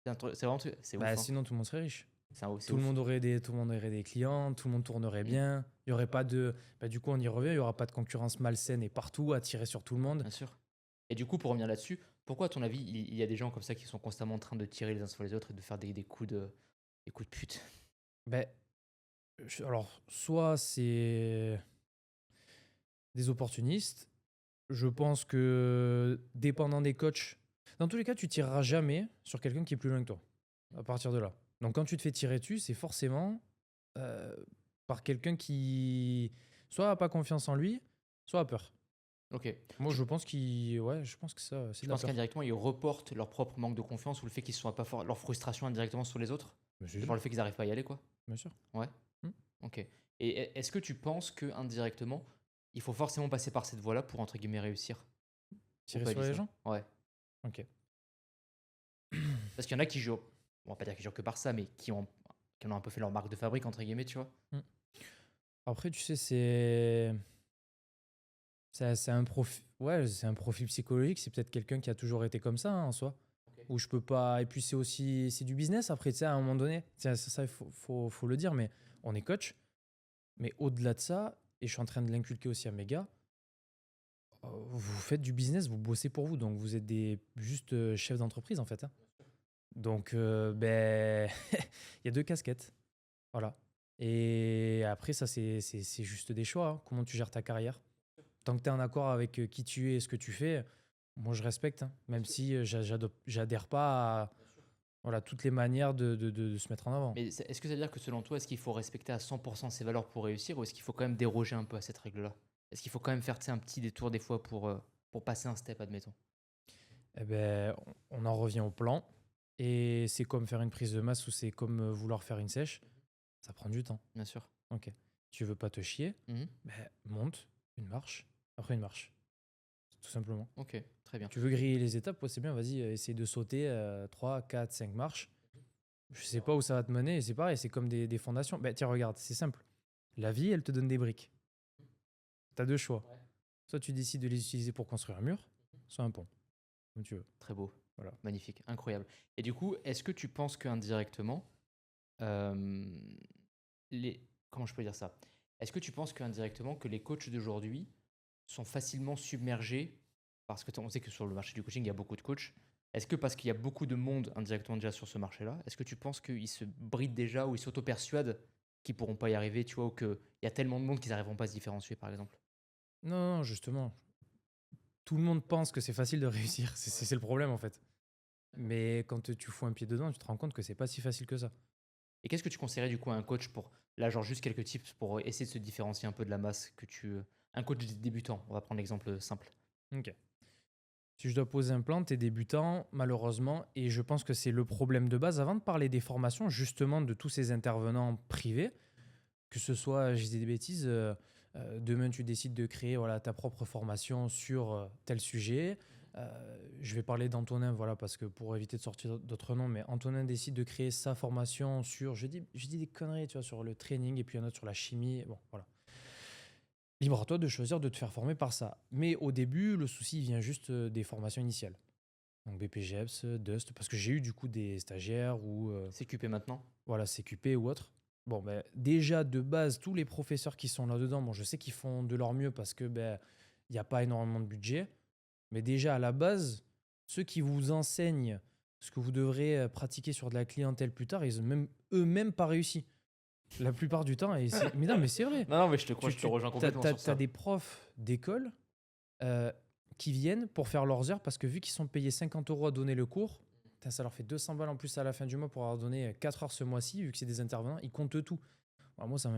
C'est vraiment c'est ouf. Bah, Hein. sinon, tout le monde serait riche. C'est Tout le ouf. monde tout le monde aurait des clients, tout le monde tournerait Mm. bien. Il y aurait pas de. Bah, du coup, on y revient, il y aura pas de concurrence malsaine et partout à tirer sur tout le monde. Bien sûr. Et du coup, pour revenir là-dessus, pourquoi, à ton avis, il y a des gens comme ça qui sont constamment en train de tirer les uns sur les autres et de faire des coups de pute? Ben, alors, soit c'est des opportunistes. Je pense que dépendant des coachs, dans tous les cas, tu tireras jamais sur quelqu'un qui est plus loin que toi. À partir de là. Donc quand tu te fais tirer dessus, c'est forcément euh, par quelqu'un qui soit a pas confiance en lui, soit a peur. Ok. Moi, Tu, je pense que ça, c'est tu de la penses peur. qu'indirectement, ils reportent leur propre manque de confiance ou le fait qu'ils soient pas forts, leur frustration indirectement sur les autres? Mais c'est De par sûr, le fait qu'ils n'arrivent pas à y aller, quoi? bien sûr. Ouais. Hmm. Ok. Et est-ce que tu penses que indirectement, il faut forcément passer par cette voie-là pour entre guillemets réussir? Ou Tirer pas sur dit les ça? gens. Ouais. Ok. Parce qu'il y en a qui jouent, on va pas dire qu'ils jouent que par ça, mais qui en ont un peu fait leur marque de fabrique, entre guillemets, tu vois? Hmm. Après, tu sais, c'est un profil. Ouais, c'est un profil psychologique. C'est peut-être quelqu'un qui a toujours été comme ça, hein, en soi. Ok. Où je peux pas. Et puis c'est aussi c'est du business après, tu sais, à un moment donné. Tiens, ça, il faut le dire, mais on est coach. Mais au-delà de ça, et je suis en train de l'inculquer aussi à mes gars, vous faites du business, vous bossez pour vous, donc vous êtes juste chefs d'entreprise en fait, hein. Donc, ben, il y a deux casquettes. Voilà. Et après, ça, c'est juste des choix, hein. Comment tu gères ta carrière. Tant que tu es en accord avec qui tu es et ce que tu fais, moi, je respecte, hein. Même si j'adhère pas à voilà, toutes les manières de se mettre en avant. Mais est-ce que ça veut dire que selon toi, est-ce qu'il faut respecter à 100% ses valeurs pour réussir ou est-ce qu'il faut quand même déroger un peu à cette règle-là? Est-ce qu'il faut quand même faire tu sais, un petit détour des fois pour passer un step, admettons? Eh ben, on en revient au plan. Et c'est comme faire une prise de masse ou c'est comme vouloir faire une sèche. Ça prend du temps. Bien sûr. Ok. Tu veux pas te chier, Mhm. ben, monte une marche, après une marche. Tout simplement. Ok, très bien. Tu veux griller les étapes, ouais, c'est bien, vas-y, essaye de sauter 3, 4, 5 marches. Je sais pas où ça va te mener, et c'est pareil, c'est comme des fondations. Ben, tiens, regarde, c'est simple. La vie, elle te donne des briques. Tu as deux choix. Ouais. Soit tu décides de les utiliser pour construire un mur, soit un pont. Comme tu veux. Très beau, Voilà. magnifique, incroyable. Et du coup, est-ce que tu penses qu'indirectement, euh, comment je peux dire ça? Est-ce que tu penses qu'indirectement que les coachs d'aujourd'hui sont facilement submergés parce que on sait que sur le marché du coaching, il y a beaucoup de coachs. Est-ce que parce qu'il y a beaucoup de monde indirectement déjà sur ce marché-là, est-ce que tu penses qu'ils se brident déjà ou ils s'auto-persuadent qu'ils pourront pas y arriver, tu vois, ou qu'il y a tellement de monde qu'ils n'arriveront pas à se différencier, par exemple? Non, non, justement. Tout le monde pense que c'est facile de réussir. C'est le problème, en fait. Mais quand tu fous un pied dedans, tu te rends compte que c'est pas si facile que ça. Et qu'est-ce que tu conseillerais du coup à un coach pour, là, genre juste quelques tips pour essayer de se différencier un peu de la masse que tu. Un coach débutant, on va prendre l'exemple simple. Ok. Si je dois poser un plan, t'es débutant, malheureusement, et je pense que c'est le problème de base. Avant de parler des formations, justement, de tous ces intervenants privés, que ce soit, je dis des bêtises, demain tu décides de créer voilà, ta propre formation sur tel sujet. Je vais parler d'Antonin, voilà, parce que pour éviter de sortir d'autres noms, mais Antonin décide de créer sa formation sur, je dis des conneries, tu vois, sur le training, et puis un autre sur la chimie. Bon, voilà. Libre à toi de choisir de te faire former par ça. Mais au début, le souci vient juste des formations initiales. Donc BPGEPS, Dust, parce que j'ai eu du coup des stagiaires ou CQP maintenant. voilà, CQP ou autre. Bon, ben, déjà de base, tous les professeurs qui sont là-dedans, bon, je sais qu'ils font de leur mieux parce que ben, il n'y a pas énormément de budget. Mais déjà à la base, ceux qui vous enseignent ce que vous devrez pratiquer sur de la clientèle plus tard, ils ont même eux-mêmes pas réussi. La plupart du temps. Mais non, mais c'est vrai. Non, non, mais je te crois, je te Tu rejoins complètement sur as ça. des profs d'école euh, qui viennent pour faire leurs heures parce que vu qu'ils sont payés 50 € à donner le cours, putain, ça leur fait 200 balles en plus à la fin du mois pour avoir donné 4 heures ce mois-ci, vu que c'est des intervenants, ils comptent tout. Alors moi, ça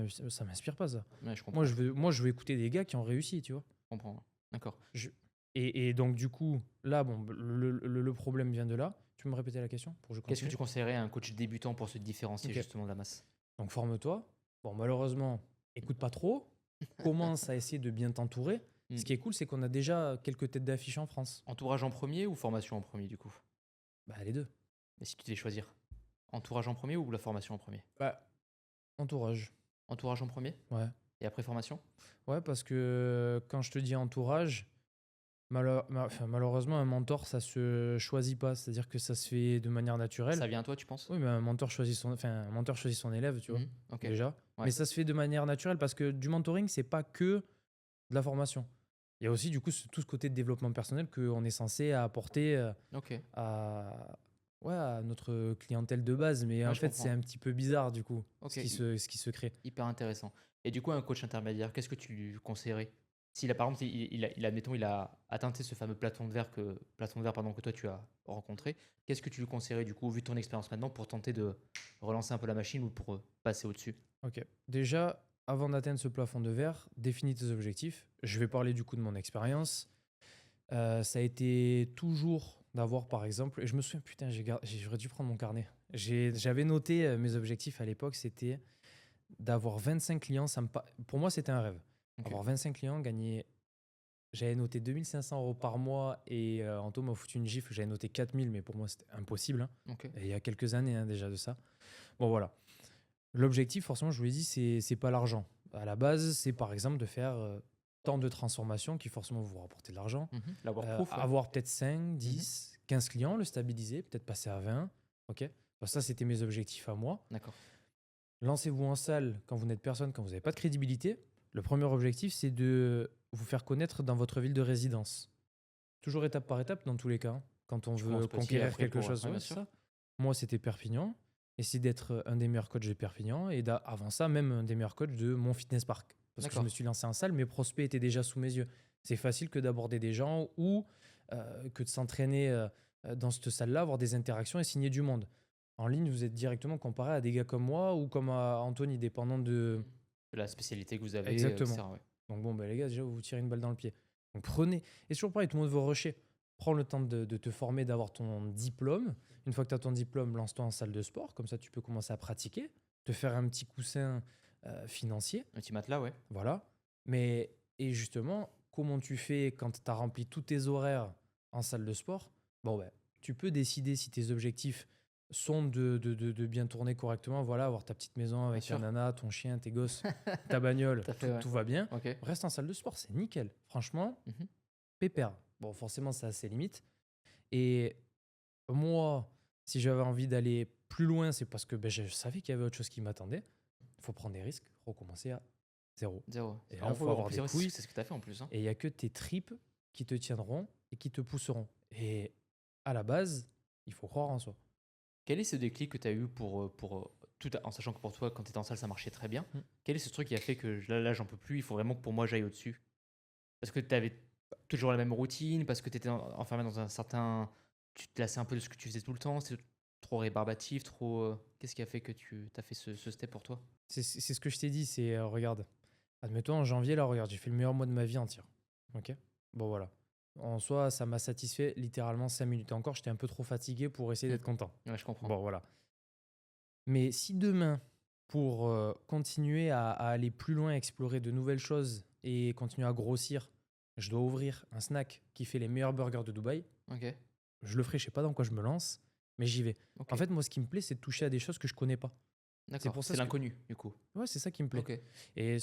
m'inspire pas ça. Ouais, je comprends. Moi, je veux écouter des gars qui ont réussi, tu vois. Je comprends. D'accord. Je- et donc, du coup, là, bon, le problème vient de là. Tu peux me répéter la question pour que je Qu'est-ce que continue. tu conseillerais à un coach débutant pour se différencier Ok. justement de la masse? Donc, forme-toi. Bon, malheureusement, écoute pas trop. Commence à essayer de bien t'entourer. Hmm. Ce qui est cool, c'est qu'on a déjà quelques têtes d'affiche en France. Entourage en premier ou formation en premier du coup? Bah, les deux. Mais si tu devais choisir, entourage en premier ou la formation en premier? Bah, entourage. Entourage en premier Ouais. et après formation? Ouais, parce que quand je te dis entourage, Enfin, malheureusement, un mentor, ça se choisit pas. C'est-à-dire que ça se fait de manière naturelle. Ça vient à toi, tu penses? Oui, mais un mentor choisit son élève, tu vois, Mhm. Ok. déjà. Mais Ouais. ça se fait de manière naturelle parce que du mentoring, c'est pas que de la formation. Il y a aussi, du coup, tout ce côté de développement personnel qu'on est censé apporter Ok. à, ouais, à notre clientèle de base. Mais Ouais, en je fait, c'est comprends. un petit peu bizarre, du coup, Ok. ce qui se crée. Hyper intéressant. Et du coup, un coach intermédiaire, qu'est-ce que tu lui conseillerais? S'il a, par exemple, admettons, il a atteint tu sais, ce fameux plafond de verre pardon, que toi tu as rencontré, qu'est-ce que tu lui conseillerais du coup, vu ton expérience maintenant, pour tenter de relancer un peu la machine ou pour passer au-dessus? Ok. Déjà, avant d'atteindre ce plafond de verre, définis tes objectifs. Je vais parler du coup de mon expérience. Ça a été toujours d'avoir, par exemple, et je me souviens, putain, j'aurais dû prendre mon carnet. J'avais noté mes objectifs à l'époque, c'était d'avoir 25 clients. Pour moi, c'était un rêve. Ok. Avoir 25 clients, gagner. J'avais noté 2 500 € par mois et Anto m'a foutu une gifle. J'avais noté 4 000, mais pour moi, c'était impossible, hein. Ok. Et il y a quelques années déjà de ça. Bon, voilà. L'objectif, forcément, je vous l'ai dit, c'est pas l'argent. À la base, c'est par exemple de faire tant de transformations qui forcément vont vous rapporter de l'argent. Mhm. L'avoir proof, ouais. Avoir peut-être 5, Mhm. 10, 15 clients, le stabiliser, peut-être passer à 20. Ok. Bah, ça, c'était mes objectifs à moi. D'accord. Lancez-vous en salle quand vous n'êtes personne, quand vous n'avez pas de crédibilité. Le premier objectif, c'est de vous faire connaître dans votre ville de résidence. Toujours étape par étape, dans tous les cas, hein. Quand on Tu veut commences petit conquérir après quelque pour. chose, Ouais, ouais, bien c'est sûr. ça. Moi, c'était Perpignan. Essayer d'être un des meilleurs coachs de Perpignan et avant ça, même un des meilleurs coachs de mon fitness park. Parce que je me D'accord. suis lancé en salle, mes prospects étaient déjà sous mes yeux. C'est facile que d'aborder des gens ou que de s'entraîner dans cette salle-là, avoir des interactions et signer du monde. En ligne, vous êtes directement comparé à des gars comme moi ou comme à Anthony, dépendant de. De la spécialité que vous avez, Exactement. etc. Ouais. Donc bon, bah, les gars, déjà, vous vous tirez une balle dans le pied. Donc prenez. Et c'est toujours pareil, tout le monde veut rusher. Prends le temps de te former, d'avoir ton diplôme. Une fois que tu as ton diplôme, lance-toi en salle de sport. Comme ça, tu peux commencer à pratiquer, te faire un petit coussin financier. Un petit matelas, ouais. Voilà. Et justement, comment tu fais quand tu as rempli tous tes horaires en salle de sport? Bon, ben, tu peux décider si tes objectifs sont de bien tourner correctement. Voilà, avoir ta petite maison Bien avec ta sûr. nana, ton chien, tes gosses, ta bagnole, Tout à fait, tout, ouais. tout va bien. Ok. Reste en salle de sport, c'est nickel. Franchement, Mhm. pépère. Bon, forcément, ça a ses limites. Et moi, si j'avais envie d'aller plus loin, c'est parce que ben, je savais qu'il y avait autre chose qui m'attendait. Il faut prendre des risques, recommencer à zéro. Zéro. Et C'est là, il vraiment faut cool. En avoir plus, des c'est vrai, couilles. c'est ce que tu as fait en plus, hein. Et il n'y a que tes tripes qui te tiendront et qui te pousseront. Et à la base, il faut croire en soi. Quel est ce déclic que tu as eu en sachant que pour toi, quand tu étais en salle, ça marchait très bien. Mm. Quel est ce truc qui a fait que là j'en peux plus, il faut vraiment que pour moi j'aille au-dessus? Parce que tu avais toujours la même routine, parce que tu étais enfermé dans un certain. Tu te lassais un peu de ce que tu faisais tout le temps, c'est trop rébarbatif, trop. Qu'est-ce qui a fait que tu as fait ce step pour toi? C'est ce que je t'ai dit, c'est, regarde, admettons en janvier, là, regarde, j'ai fait le meilleur mois de ma vie entière. Ok. Bon, voilà. En soi, ça m'a satisfait littéralement 5 minutes. Et encore, j'étais un peu trop fatigué pour essayer Mm. d'être content. Ouais, je comprends. Bon, voilà. Mais si demain, pour continuer à aller plus loin, explorer de nouvelles choses et continuer à grossir, je dois ouvrir un snack qui fait les meilleurs burgers de Dubaï, Ok, je le ferai, je sais pas dans quoi je me lance, mais j'y vais. ok, En fait, moi, ce qui me plaît, c'est de toucher à des choses que je connais pas. C'est d'accord. pour ça C'est ce que. l'inconnu, du coup. Ouais, c'est ça qui me plaît. Ok. Et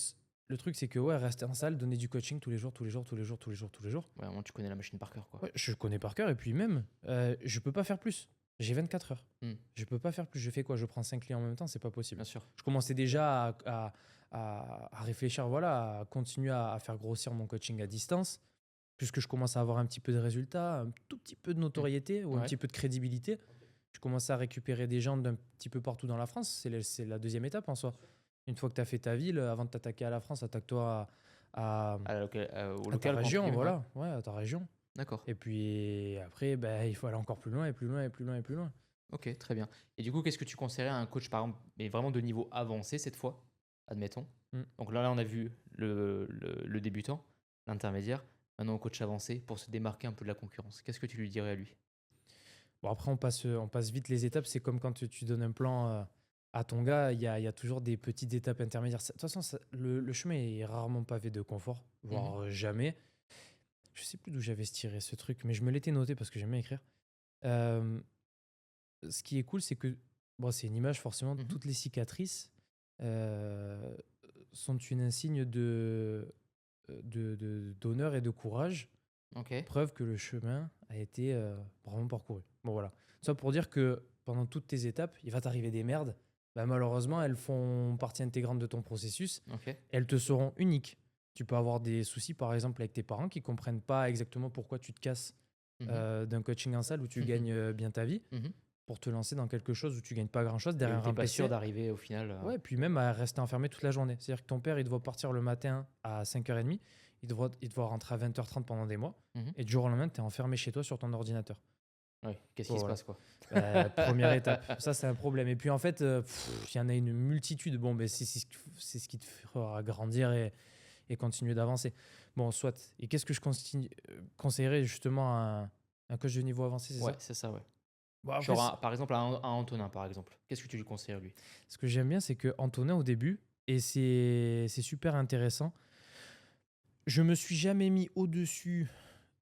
le truc, c'est que ouais, rester en salle, donner du coaching tous les jours, tous les jours, tous les jours, tous les jours, tous les jours. Ouais, vraiment, tu connais la machine par cœur, quoi. Ouais, je connais par cœur. Et puis même, je peux pas faire plus. J'ai 24 heures. Mm. Je peux pas faire plus. Je fais quoi? Je prends 5 clients en même temps? C'est pas possible. Bien sûr. Je commençais déjà à réfléchir, voilà, à continuer à faire grossir mon coaching à distance, puisque je commence à avoir un petit peu de résultats, un tout petit peu de notoriété ou un Ouais. petit peu de crédibilité. Je commence à récupérer des gens d'un petit peu partout dans la France. C'est la deuxième étape en soi. Une fois que tu as fait ta ville, avant de t'attaquer à la France, attaque-toi Au à ta local, quoi, entre région, guillemets, ouais. voilà. Ouais, à ta région. D'accord. Et puis après, ben, il faut aller encore plus loin et plus loin et plus loin et plus loin. Ok, très bien. Et du coup, qu'est-ce que tu conseillerais à un coach, par exemple, mais vraiment de niveau avancé cette fois, admettons? Mm. Donc là, on a vu le débutant, l'intermédiaire. Maintenant, au coach avancé pour se démarquer un peu de la concurrence. Qu'est-ce que tu lui dirais à lui? Bon, après, on passe vite les étapes. C'est comme quand tu donnes un plan à ton gars, il y a toujours des petites étapes intermédiaires. De toute façon, le chemin est rarement pavé de confort, voire jamais. Je sais plus d'où j'avais tiré ce truc, mais je me l'étais noté parce que j'aime bien écrire. Euh, Ce qui est cool, c'est que, bon, c'est une image forcément, Mhm. toutes les cicatrices euh, sont une insigne d'honneur et de courage. Ok. Preuve que le chemin a été vraiment parcouru. Bon, voilà. Ça pour dire que pendant toutes tes étapes, il va t'arriver des merdes. Bah, malheureusement, elles font partie intégrante de ton processus. Ok. Elles te seront uniques. Tu peux avoir des soucis, par exemple, avec tes parents qui comprennent pas exactement pourquoi tu te casses Mhm. d'un coaching en salle où tu gagnes bien ta vie Mhm. pour te lancer dans quelque chose où tu gagnes pas grand-chose Et où derrière t'es un pas sûr PC. d'arriver au final. Ouais, puis même à rester enfermé toute la journée. C'est-à-dire que ton père, il doit partir le matin à 5h30, il doit rentrer à 20h30 pendant des mois, Mhm. et du jour au lendemain, tu es enfermé chez toi sur ton ordinateur. Ouais. Qu'est-ce Bon, qui se voilà. passe, quoi? Première étape. Ça, c'est un problème. Et puis en fait, il y en a une multitude. Bon, ben, c'est ce qui te fera grandir et continuer d'avancer. Bon, soit. Et qu'est-ce que je conseillerais justement à un coach de niveau avancé, c'est Ouais, ça? c'est ça, ouais. Bon, après, Genre, par exemple, à Antonin, par exemple. Qu'est-ce que tu lui conseilles à lui? ce que j'aime bien, c'est que Antonin, au début, et c'est super intéressant, je me suis jamais mis au-dessus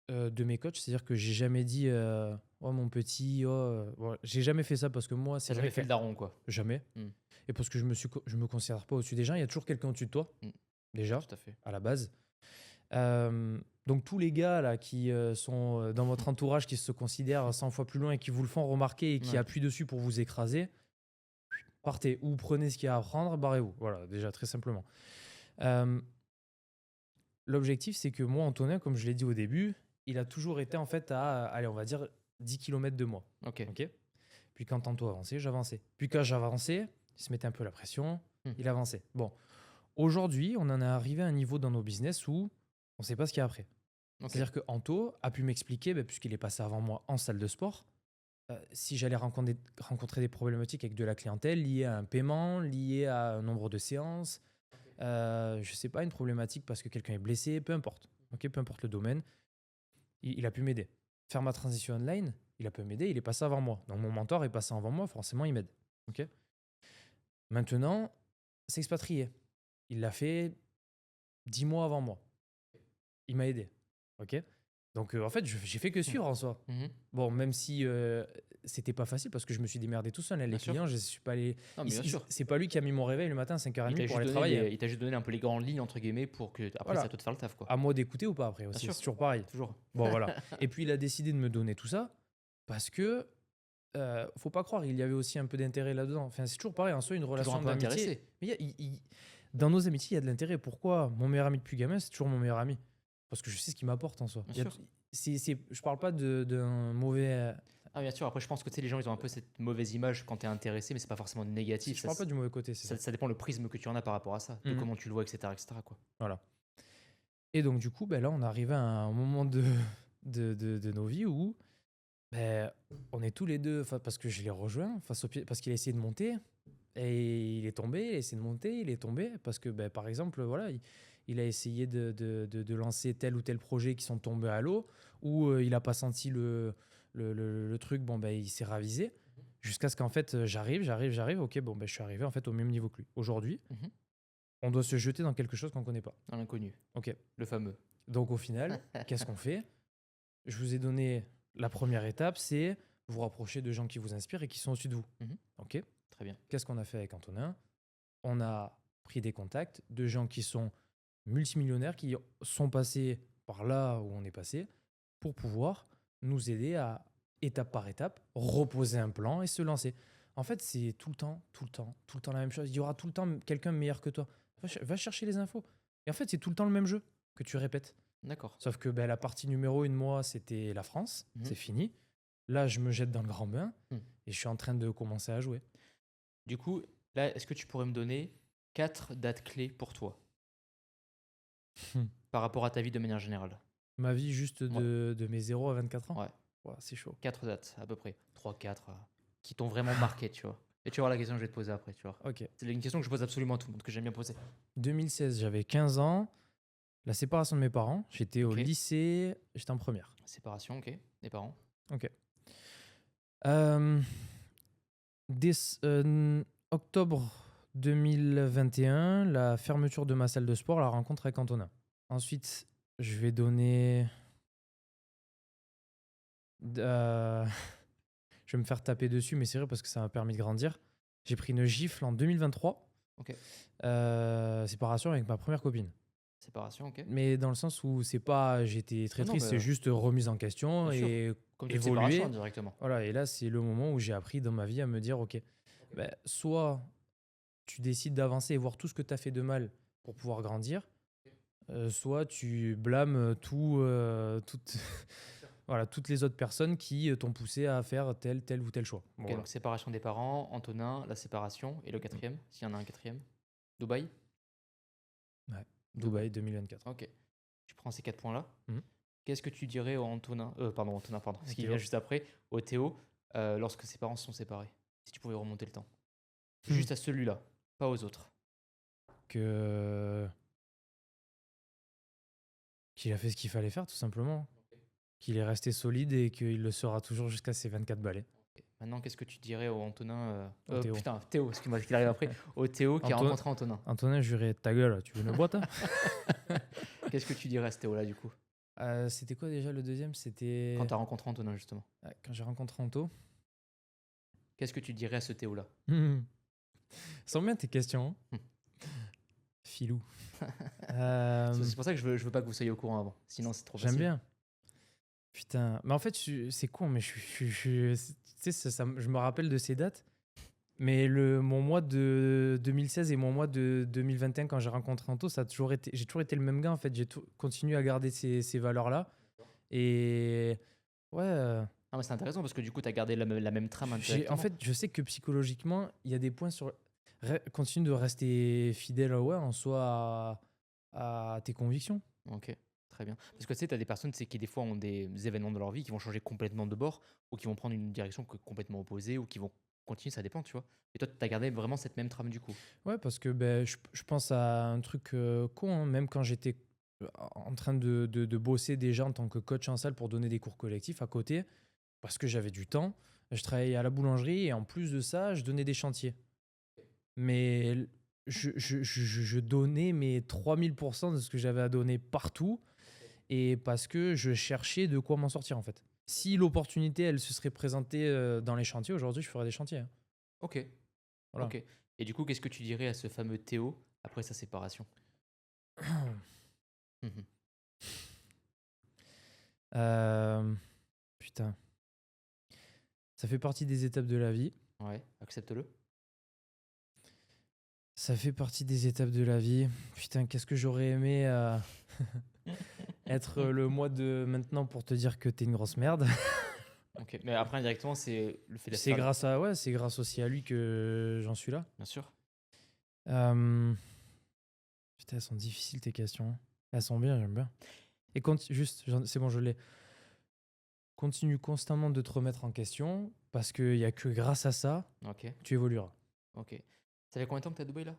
de mes coachs. C'est-à-dire que j'ai jamais dit oh mon petit, oh. Voilà. J'ai jamais fait ça parce que moi, c'est T'as vrai jamais que fait le daron, quoi. jamais. Mm. Et parce que je me considère pas au-dessus des gens. Il y a toujours quelqu'un au-dessus de toi, Mm. déjà, Tout à fait. à la base. Donc tous les gars là qui sont dans votre entourage, qui se considèrent 100 fois plus loin et qui vous le font remarquer et qui Ouais. appuient dessus pour vous écraser, partez ou prenez ce qu'il y a à apprendre, barrez-vous. Voilà, déjà très simplement. Euh, L'objectif, c'est que moi, Antonin, comme je l'ai dit au début, il a toujours été en fait à, allez, on va dire 10 km de moi. Ok. Ok. Puis quand Anto avançait, j'avançais. Puis quand j'avançais, il se mettait un peu la pression, Mhm. il avançait. Bon, aujourd'hui, on en est arrivé à un niveau dans nos business où on ne sait pas ce qu'il y a après. Ok. C'est-à-dire que Anto a pu m'expliquer, puisqu'il est passé avant moi en salle de sport, si j'allais rencontrer des problématiques avec de la clientèle liées à un paiement, liées à un nombre de séances, je sais pas, une problématique parce que quelqu'un est blessé, peu importe. Ok, peu importe le domaine, il a pu m'aider. Faire ma transition online, il a pu m'aider, il est passé avant moi. Donc mon mentor est passé avant moi, forcément il m'aide. Ok. Maintenant, s'expatrier. Il l'a fait 10 mois avant moi. Il m'a aidé. Ok. Donc en fait, j'ai fait que suivre en soi. Mhm. Bon, même si c'était pas facile parce que je me suis démerdé tout seul, hein. Bien Les sûr. clients, je suis pas allé. Non, mais bien sûr. C'est pas lui qui a mis mon réveil le matin à Il 5h30 t'a pour juste aller donné travailler, hein. il t'a juste donné un peu les grandes lignes, entre guillemets, pour que après, c'est à Voilà. toi de faire le taf, quoi. À moi d'écouter ou pas après Bien aussi. sûr. C'est toujours pareil. Toujours. Bon, voilà. Et puis il a décidé de me donner tout ça parce que faut pas croire, il y avait aussi un peu d'intérêt là-dedans. Enfin, c'est toujours pareil, en soi, une Toujours relation un peu d'amitié. intéressé. Mais dans nos amitiés, il y a de l'intérêt. Pourquoi mon meilleur ami depuis gamin, c'est toujours mon meilleur ami? Parce que je sais ce qu'il m'apporte en soi. Bien Il y a- sûr. je parle pas d'un mauvais. Ah, bien sûr. Après, je pense que tu sais, les gens, ils ont un peu cette mauvaise image quand t'es intéressé, mais c'est pas forcément négatif. Je parle pas du mauvais côté, c'est ça. Ça dépend le prisme que tu en as par rapport à ça, de Mhm. comment tu le vois, etc., etc., quoi. Voilà. Et donc, du coup, là, on arrive à un moment de nos vies où on est tous les deux, parce que je l'ai rejoint, face au pied, parce qu'il a essayé de monter, et il est tombé, il a essayé de monter, il est tombé, parce que, par exemple, voilà, il a essayé de lancer tel ou tel projet qui sont tombés à l'eau, ou il n'a pas senti le truc, il s'est ravisé, jusqu'à ce qu'en fait, j'arrive, ok, je suis arrivé en fait au même niveau que lui. Aujourd'hui, Mhm. on doit se jeter dans quelque chose qu'on ne connaît pas. Dans l'inconnu, Ok. le fameux. Donc au final, qu'est-ce qu'on fait? Je vous ai donné la première étape, c'est vous rapprocher de gens qui vous inspirent et qui sont au-dessus de vous. Mhm. Ok. Très bien. Qu'est-ce qu'on a fait avec Antonin? On a pris des contacts de gens qui sont multimillionnaires, qui sont passés par là où on est passé, pour pouvoir nous aider à, étape par étape, reposer un plan et se lancer. En fait, c'est tout le temps la même chose. Il y aura tout le temps quelqu'un meilleur que toi. Va chercher les infos. Et en fait, c'est tout le temps le même jeu que tu répètes. D'accord. Sauf que la partie numéro 1 de moi, c'était la France. Mhm. C'est fini. Là, je me jette dans le grand bain Mhm. et je suis en train de commencer à jouer. Du coup, là, est-ce que tu pourrais me donner 4 dates clés pour toi par rapport à ta vie de manière générale? Ma vie juste de mes 0 à 24 ans. Ouais. Ouais, c'est chaud. 4 dates, à peu près. 3, 4, qui t'ont vraiment marqué, tu vois. Et tu vois la question que je vais te poser après, tu vois. Ok. C'est une question que je pose absolument à tout le monde, que j'aime bien poser. 2016, j'avais 15 ans. La séparation de mes parents. J'étais au Ok. lycée. J'étais en première. Séparation, ok. Des parents. Ok. Octobre 2021, la fermeture de ma salle de sport, la rencontre avec Antonin. Ensuite, je vais donner... je vais me faire taper dessus, mais c'est vrai parce que ça m'a permis de grandir. J'ai pris une gifle en 2023. Ok. Séparation avec ma première copine. Séparation, ok. Mais dans le sens où c'est pas j'étais très Non, triste, c'est juste remise en question bien sûr. et Comme toute séparation évoluer. indirectement. Voilà, et là, c'est le moment où j'ai appris dans ma vie à me dire, ok, ben, soit tu décides d'avancer et voir tout ce que tu as fait de mal pour pouvoir grandir, soit tu blâmes voilà, toutes les autres personnes qui t'ont poussé à faire tel ou tel choix. Bon, Ok, voilà. donc séparation des parents, Antonin, la séparation, et le quatrième, s'il y en a un quatrième. Dubaï. Ouais. Dubaï 2024. Ok. Tu prends ces 4 points-là. Mhm. Qu'est-ce que tu dirais au Antonin, pardon, ce qui Théo. vient juste après, au Théo, lorsque ses parents se sont séparés? Si tu pouvais remonter le temps. Hmm. Juste à celui-là, pas aux autres. Qu'il a fait ce qu'il fallait faire, tout simplement. Qu'il est resté solide et qu'il le sera toujours jusqu'à ses 24 balais. Ok. Maintenant, qu'est-ce que tu dirais au Antonin Au Théo. Putain, Théo, excuse-moi, qu'il arrive après. Au Théo qui a rencontré Antonin. Antonin, je lui dirais ta gueule, tu veux une boîte hein. Qu'est-ce que tu dirais à ce Théo-là, du coup? C'était quoi déjà le deuxième? C'était Quand tu as rencontré Antonin, justement. quand j'ai rencontré Anto. Qu'est-ce que tu dirais à ce Théo-là? Sont bien tes questions. Hein. Filou. C'est pour ça que je veux pas que vous soyez au courant avant. Sinon, c'est trop facile. J'aime bien. Putain. Mais en fait, c'est con, mais tu sais, je me rappelle de ces dates. Mais mon mois de 2016 et mon mois de 2021, quand j'ai rencontré Anto, j'ai toujours été le même gars. En fait, j'ai continué à garder ces valeurs-là. Et ouais. Ah, mais c'est intéressant parce que du coup, tu as gardé la même trame En indirectement. fait, je sais que psychologiquement, il y a des points sur. Continue de rester fidèle en soi à tes convictions. Ok, très bien. Parce que tu sais, tu as des personnes qui, des fois, ont des événements dans leur vie qui vont changer complètement de bord ou qui vont prendre une direction complètement opposée ou qui vont continuer, ça dépend, tu vois. Et toi, tu as gardé vraiment cette même trame du coup. Ouais, parce que ben, je pense à un truc con, hein, même quand j'étais en train de bosser déjà en tant que coach en salle pour donner des cours collectifs à côté, parce que j'avais du temps, je travaillais à la boulangerie et en plus de ça, je donnais des chantiers. Mais je donnais mes 3000% de ce que j'avais à donner partout et parce que je cherchais de quoi m'en sortir en fait. Si l'opportunité, elle se serait présentée dans les chantiers, aujourd'hui, je ferais des chantiers. Hein. Ok, Voilà. ok. Et du coup, qu'est-ce que tu dirais à ce fameux Théo après sa séparation? Mhm. Putain. Ça fait partie des étapes de la vie. Ouais, accepte-le. Ça fait partie des étapes de la vie. Putain, qu'est-ce que j'aurais aimé être le mois de maintenant pour te dire que t'es une grosse merde. Ok, mais après, indirectement, c'est le fait d'être C'est grâce aussi à lui que j'en suis là. Bien sûr. Putain, elles sont difficiles tes questions. Elles sont bien, j'aime bien. Et c'est bon, je l'ai. Continue constamment de te remettre en question parce qu'il n'y a que grâce à ça Ok, tu évolueras. ok. Ça fait combien de temps que tu es à Dubaï là?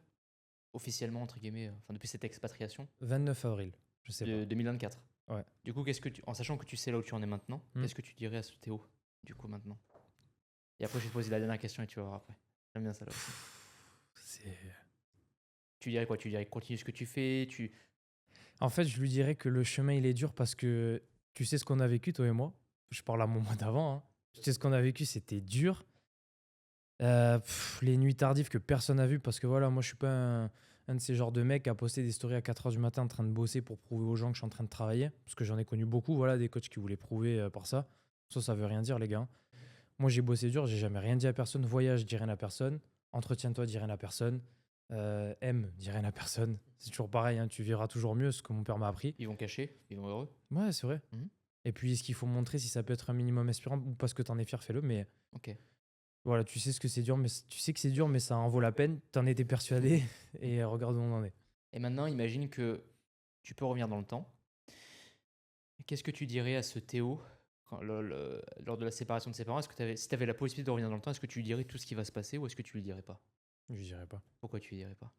Officiellement, entre guillemets, enfin depuis cette expatriation 29 avril, je sais de 2024. pas. Ouais. Du coup, en sachant que tu sais là où tu en es maintenant, qu'est-ce que tu dirais à ce Théo, du coup, maintenant? Et après, je vais te poser la dernière question et tu vas voir après. J'aime bien ça là aussi. Tu dirais quoi? Tu dirais continue ce que tu fais, En fait, je lui dirais que le chemin, il est dur parce que tu sais ce qu'on a vécu, toi et moi. Je parle à mon mois d'avant. Hein. Tu sais ce qu'on a vécu, c'était dur. Les nuits tardives que personne n'a vues parce que voilà, moi, je suis pas un de ces genres de mecs à poster des stories à 4h du matin en train de bosser pour prouver aux gens que je suis en train de travailler. Parce que j'en ai connu beaucoup, voilà, des coachs qui voulaient prouver par ça. Ça veut rien dire, les gars. Moi, j'ai bossé dur, j'ai jamais rien dit à personne. Voyage, dis rien à personne. Entretiens-toi, dis rien à personne. Aime, dis rien à personne. C'est toujours pareil, hein, tu vivras toujours mieux, ce que mon père m'a appris. ils vont cacher, ils vont heureux. Ouais, c'est vrai. Mhm. Et puis, ce qu'il faut montrer, si ça peut être un minimum inspirant, ou parce que t'en es fier, fais-le. Mais Ok. voilà, tu sais ce que c'est dur, mais tu sais que c'est dur, mais ça en vaut la peine. T'en étais persuadé, et regarde où on en est. Et maintenant, imagine que tu peux revenir dans le temps. Qu'est-ce que tu dirais à ce Théo lors de la séparation de ses parents? Si tu avais la possibilité de revenir dans le temps, est-ce que tu lui dirais tout ce qui va se passer ou est-ce que tu lui dirais pas? Je dirais pas. Pourquoi tu lui dirais pas?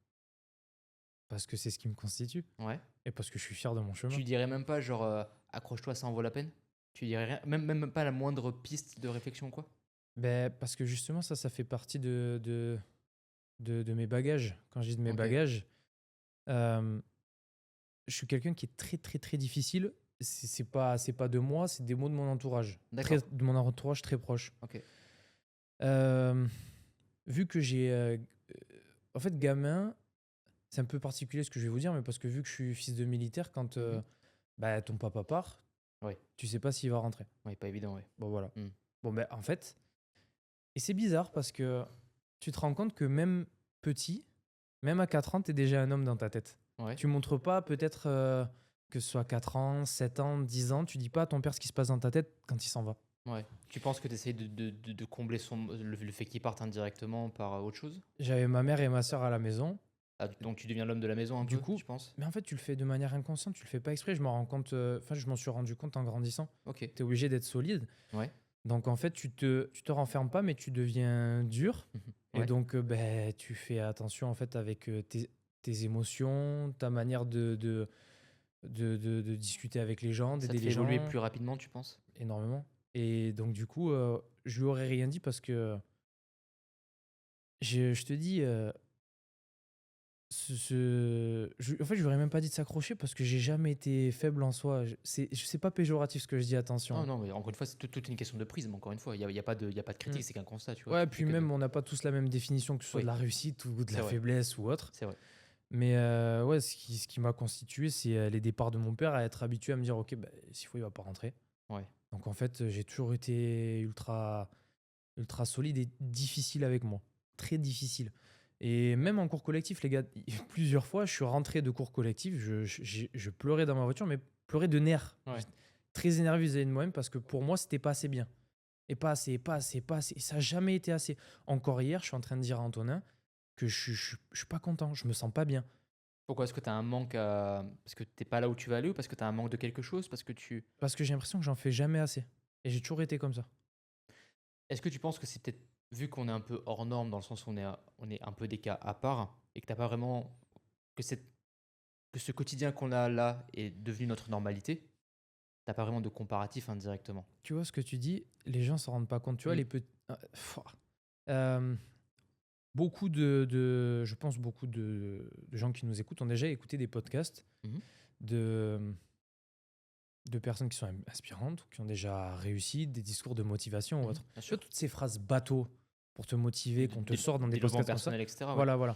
Parce que c'est ce qui me constitue, Ouais. et parce que je suis fier de mon chemin. Tu lui dirais même pas genre accroche-toi, ça en vaut la peine? Tu lui dirais rien, même pas la moindre piste de réflexion quoi? Ben, parce que justement, ça fait partie de mes bagages. Quand je dis de mes Ok. bagages, je suis quelqu'un qui est très, très, très difficile. C'est pas de moi, c'est des mots de mon entourage. D'accord. De mon entourage très proche. Ok. Vu que j'ai. En fait, gamin, c'est un peu particulier ce que je vais vous dire, mais parce que vu que je suis fils de militaire, quand Mhm. bah, ton papa part, Ouais, tu sais pas s'il va rentrer. ouais, pas évident, ouais. Bon, voilà. Mm. Bon, ben, en fait, et c'est bizarre parce que tu te rends compte que même petit, même à 4 ans, tu es déjà un homme dans ta tête. Ouais. Tu montres pas peut-être que ce soit 4 ans, 7 ans, 10 ans, tu dis pas à ton père ce qui se passe dans ta tête quand il s'en va. Ouais. Tu penses que tu essayes de combler le fait qu'il parte indirectement par autre chose? J'avais ma mère et ma sœur à la maison. Ah, donc tu deviens l'homme de la maison un Du peu, coup, tu penses? mais en fait, tu le fais de manière inconsciente, tu le fais pas exprès. Je m'en rends compte, enfin, je m'en suis rendu compte en grandissant. Ok. Tu es obligé d'être solide. Ouais. Donc, en fait, tu te renfermes pas, mais tu deviens dur. Mhm. Et Ouais. donc, ben, tu fais attention, en fait, avec tes émotions, ta manière de discuter avec les gens, Ça d'aider te les fait évoluer gens, plus rapidement, tu penses? énormément. Et donc, du coup, je lui aurais rien dit parce que, je te dis, en fait, je lui aurais même pas dit de s'accrocher parce que j'ai jamais été faible en soi. C'est pas péjoratif ce que je dis, attention, Non, hein. non, mais encore une fois, c'est toute une question de prisme, encore une fois. Il y a pas de Mm. critique, c'est qu'un constat, tu vois. Ouais, Tu fais puis que de. même, on n'a pas tous la même définition, que ce soit de Oui, la réussite ou de c'est la vrai, faiblesse ou autre. c'est vrai. Mais ouais, ce qui m'a constitué, c'est les départs de mon père, à être habitué à me dire, ok, bah, s'il faut, il va pas rentrer. Ouais. Donc en fait, j'ai toujours été ultra, ultra solide et difficile avec moi. Très difficile. Et même en cours collectif, les gars, plusieurs fois, je suis rentré de cours collectif, je pleurais dans ma voiture, mais pleurais de nerfs. Ouais. J'étais très énervé vis-à-vis de moi-même parce que pour moi, c'était pas assez bien. Et pas assez, pas assez, pas assez. Et ça n'a jamais été assez. Encore hier, je suis en train de dire à Antonin que je suis pas content, je me sens pas bien. Pourquoi est-ce que tu as un manque à. Parce que t'es pas là où tu vas aller ou parce que tu as un manque de quelque chose? Parce que tu. Parce que j'ai l'impression que j'en fais jamais assez. Et j'ai toujours été comme ça. Est-ce que tu penses que c'est peut-être. Vu qu'on est un peu hors norme, dans le sens où on est un peu des cas à part, et que t'as pas vraiment. Que, que ce quotidien qu'on a là est devenu notre normalité, t'as pas vraiment de comparatif indirectement. Tu vois ce que tu dis, les gens s'en rendent pas compte. Tu vois, Mm. les petits. Je pense beaucoup de gens qui nous écoutent ont déjà écouté des podcasts Mhm. de, de personnes qui sont inspirantes, qui ont déjà réussi, des discours de motivation ou Mhm. autre. Bien Tu vois, sûr. toutes ces phrases bateaux pour te motiver, qu'on te sort dans des Développement podcasts comme ça. personnel, etc. Ouais. Voilà, voilà.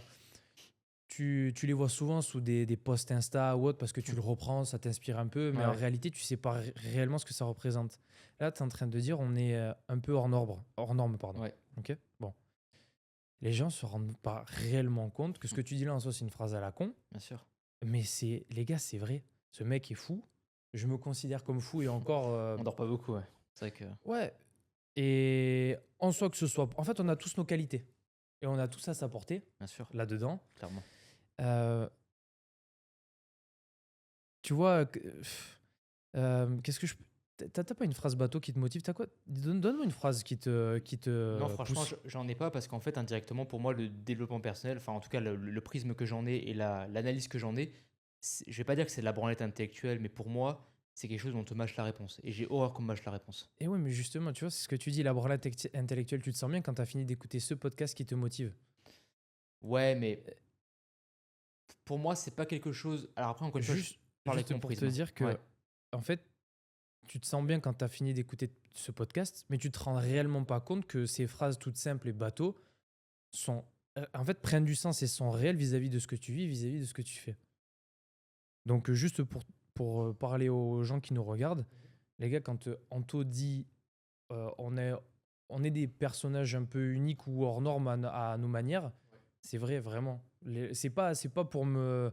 Tu les vois souvent sous des posts Insta ou autre parce que tu Mm. le reprends, ça t'inspire un peu, mais Ouais, en ouais. réalité, tu sais pas réellement ce que ça représente. Là, tu es en train de dire on est un peu hors norme, pardon. Ouais, Ok. Bon. Les gens se rendent pas réellement compte que ce que tu dis là en soi, c'est une phrase à la con, bien sûr. mais les gars, c'est vrai. Ce mec est fou. Je me considère comme fou et encore. On dort pas beaucoup, ouais. C'est vrai que. Ouais. Et en soi, que ce soit. En fait, on a tous nos qualités et on a tous à s'apporter Bien sûr, là-dedans. clairement. Euh, Tu vois, qu'est-ce que je. T'as pas une phrase bateau qui te motive? T'as quoi? Donne-moi une phrase qui te Non, franchement, pousse. j'en ai pas parce qu'en fait, indirectement, pour moi, le développement personnel, enfin, en tout cas, le prisme que j'en ai et l'analyse que j'en ai, je vais pas dire que c'est de la branlette intellectuelle, mais pour moi, c'est quelque chose dont on te mâche la réponse. Et j'ai horreur qu'on me mâche la réponse. Et ouais, mais justement, tu vois, c'est ce que tu dis, la branlette intellectuelle, tu te sens bien quand t'as fini d'écouter ce podcast qui te motive. Ouais, mais pour moi, c'est pas quelque chose. Alors après, encore une fois, je Juste, parle avec juste mon pour te prisme. dire Ouais, que, en fait, tu te sens bien quand t'as fini d'écouter ce podcast, mais tu te rends réellement pas compte que ces phrases toutes simples et bateaux sont, en fait, prennent du sens et sont réelles vis-à-vis de ce que tu vis, vis-à-vis de ce que tu fais. Donc, juste pour parler aux gens qui nous regardent, les gars, quand Anto dit euh, on, est, on est des personnages un peu uniques ou hors normes à nos manières, c'est vrai, vraiment. C'est pas pour me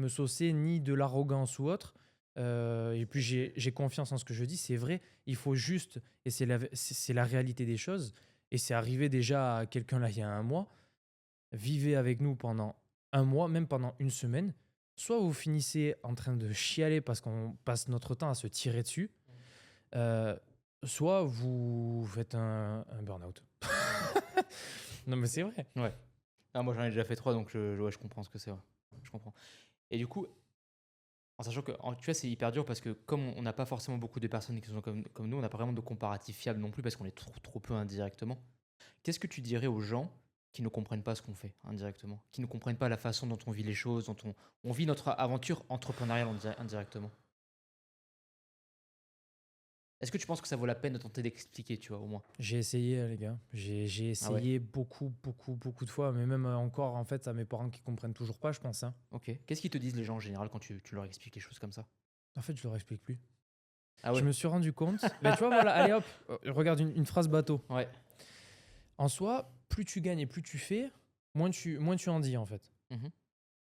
saucer ni de l'arrogance ou autre. Et puis, j'ai confiance en ce que je dis, c'est vrai. Il faut juste, et c'est la réalité des choses, et c'est arrivé déjà à quelqu'un là il y a un mois, vivez avec nous pendant un mois, même pendant une semaine. Soit vous finissez en train de chialer parce qu'on passe notre temps à se tirer dessus, euh, soit vous faites un burn-out. Non, mais c'est vrai. ouais. Ah, moi, j'en ai déjà fait 3, donc ouais, je comprends ce que c'est. Ouais. Je comprends. Et du coup, en sachant que, tu vois, c'est hyper dur parce que comme on n'a pas forcément beaucoup de personnes qui sont comme nous, on n'a pas vraiment de comparatif fiable non plus parce qu'on est trop peu indirectement. Qu'est-ce que tu dirais aux gens qui ne comprennent pas ce qu'on fait indirectement, qui ne comprennent pas la façon dont on vit les choses, dont on vit notre aventure entrepreneuriale indirectement? Est-ce que tu penses que ça vaut la peine de tenter d'expliquer, tu vois, au moins? J'ai essayé, les gars. J'ai Ah ouais? essayé beaucoup, beaucoup, beaucoup de fois, mais même encore, en fait, à mes parents qui comprennent toujours pas, je pense, hein. OK. Qu'est-ce qu'ils te disent les gens en général quand tu leur expliques les choses comme ça? En fait, je leur explique plus. Ah Je ouais? me suis rendu compte. Mais tu vois, voilà, allez hop, regarde une phrase bateau. Ouais. En soi, plus tu gagnes et plus tu fais, moins tu en dis, en fait. Mmh.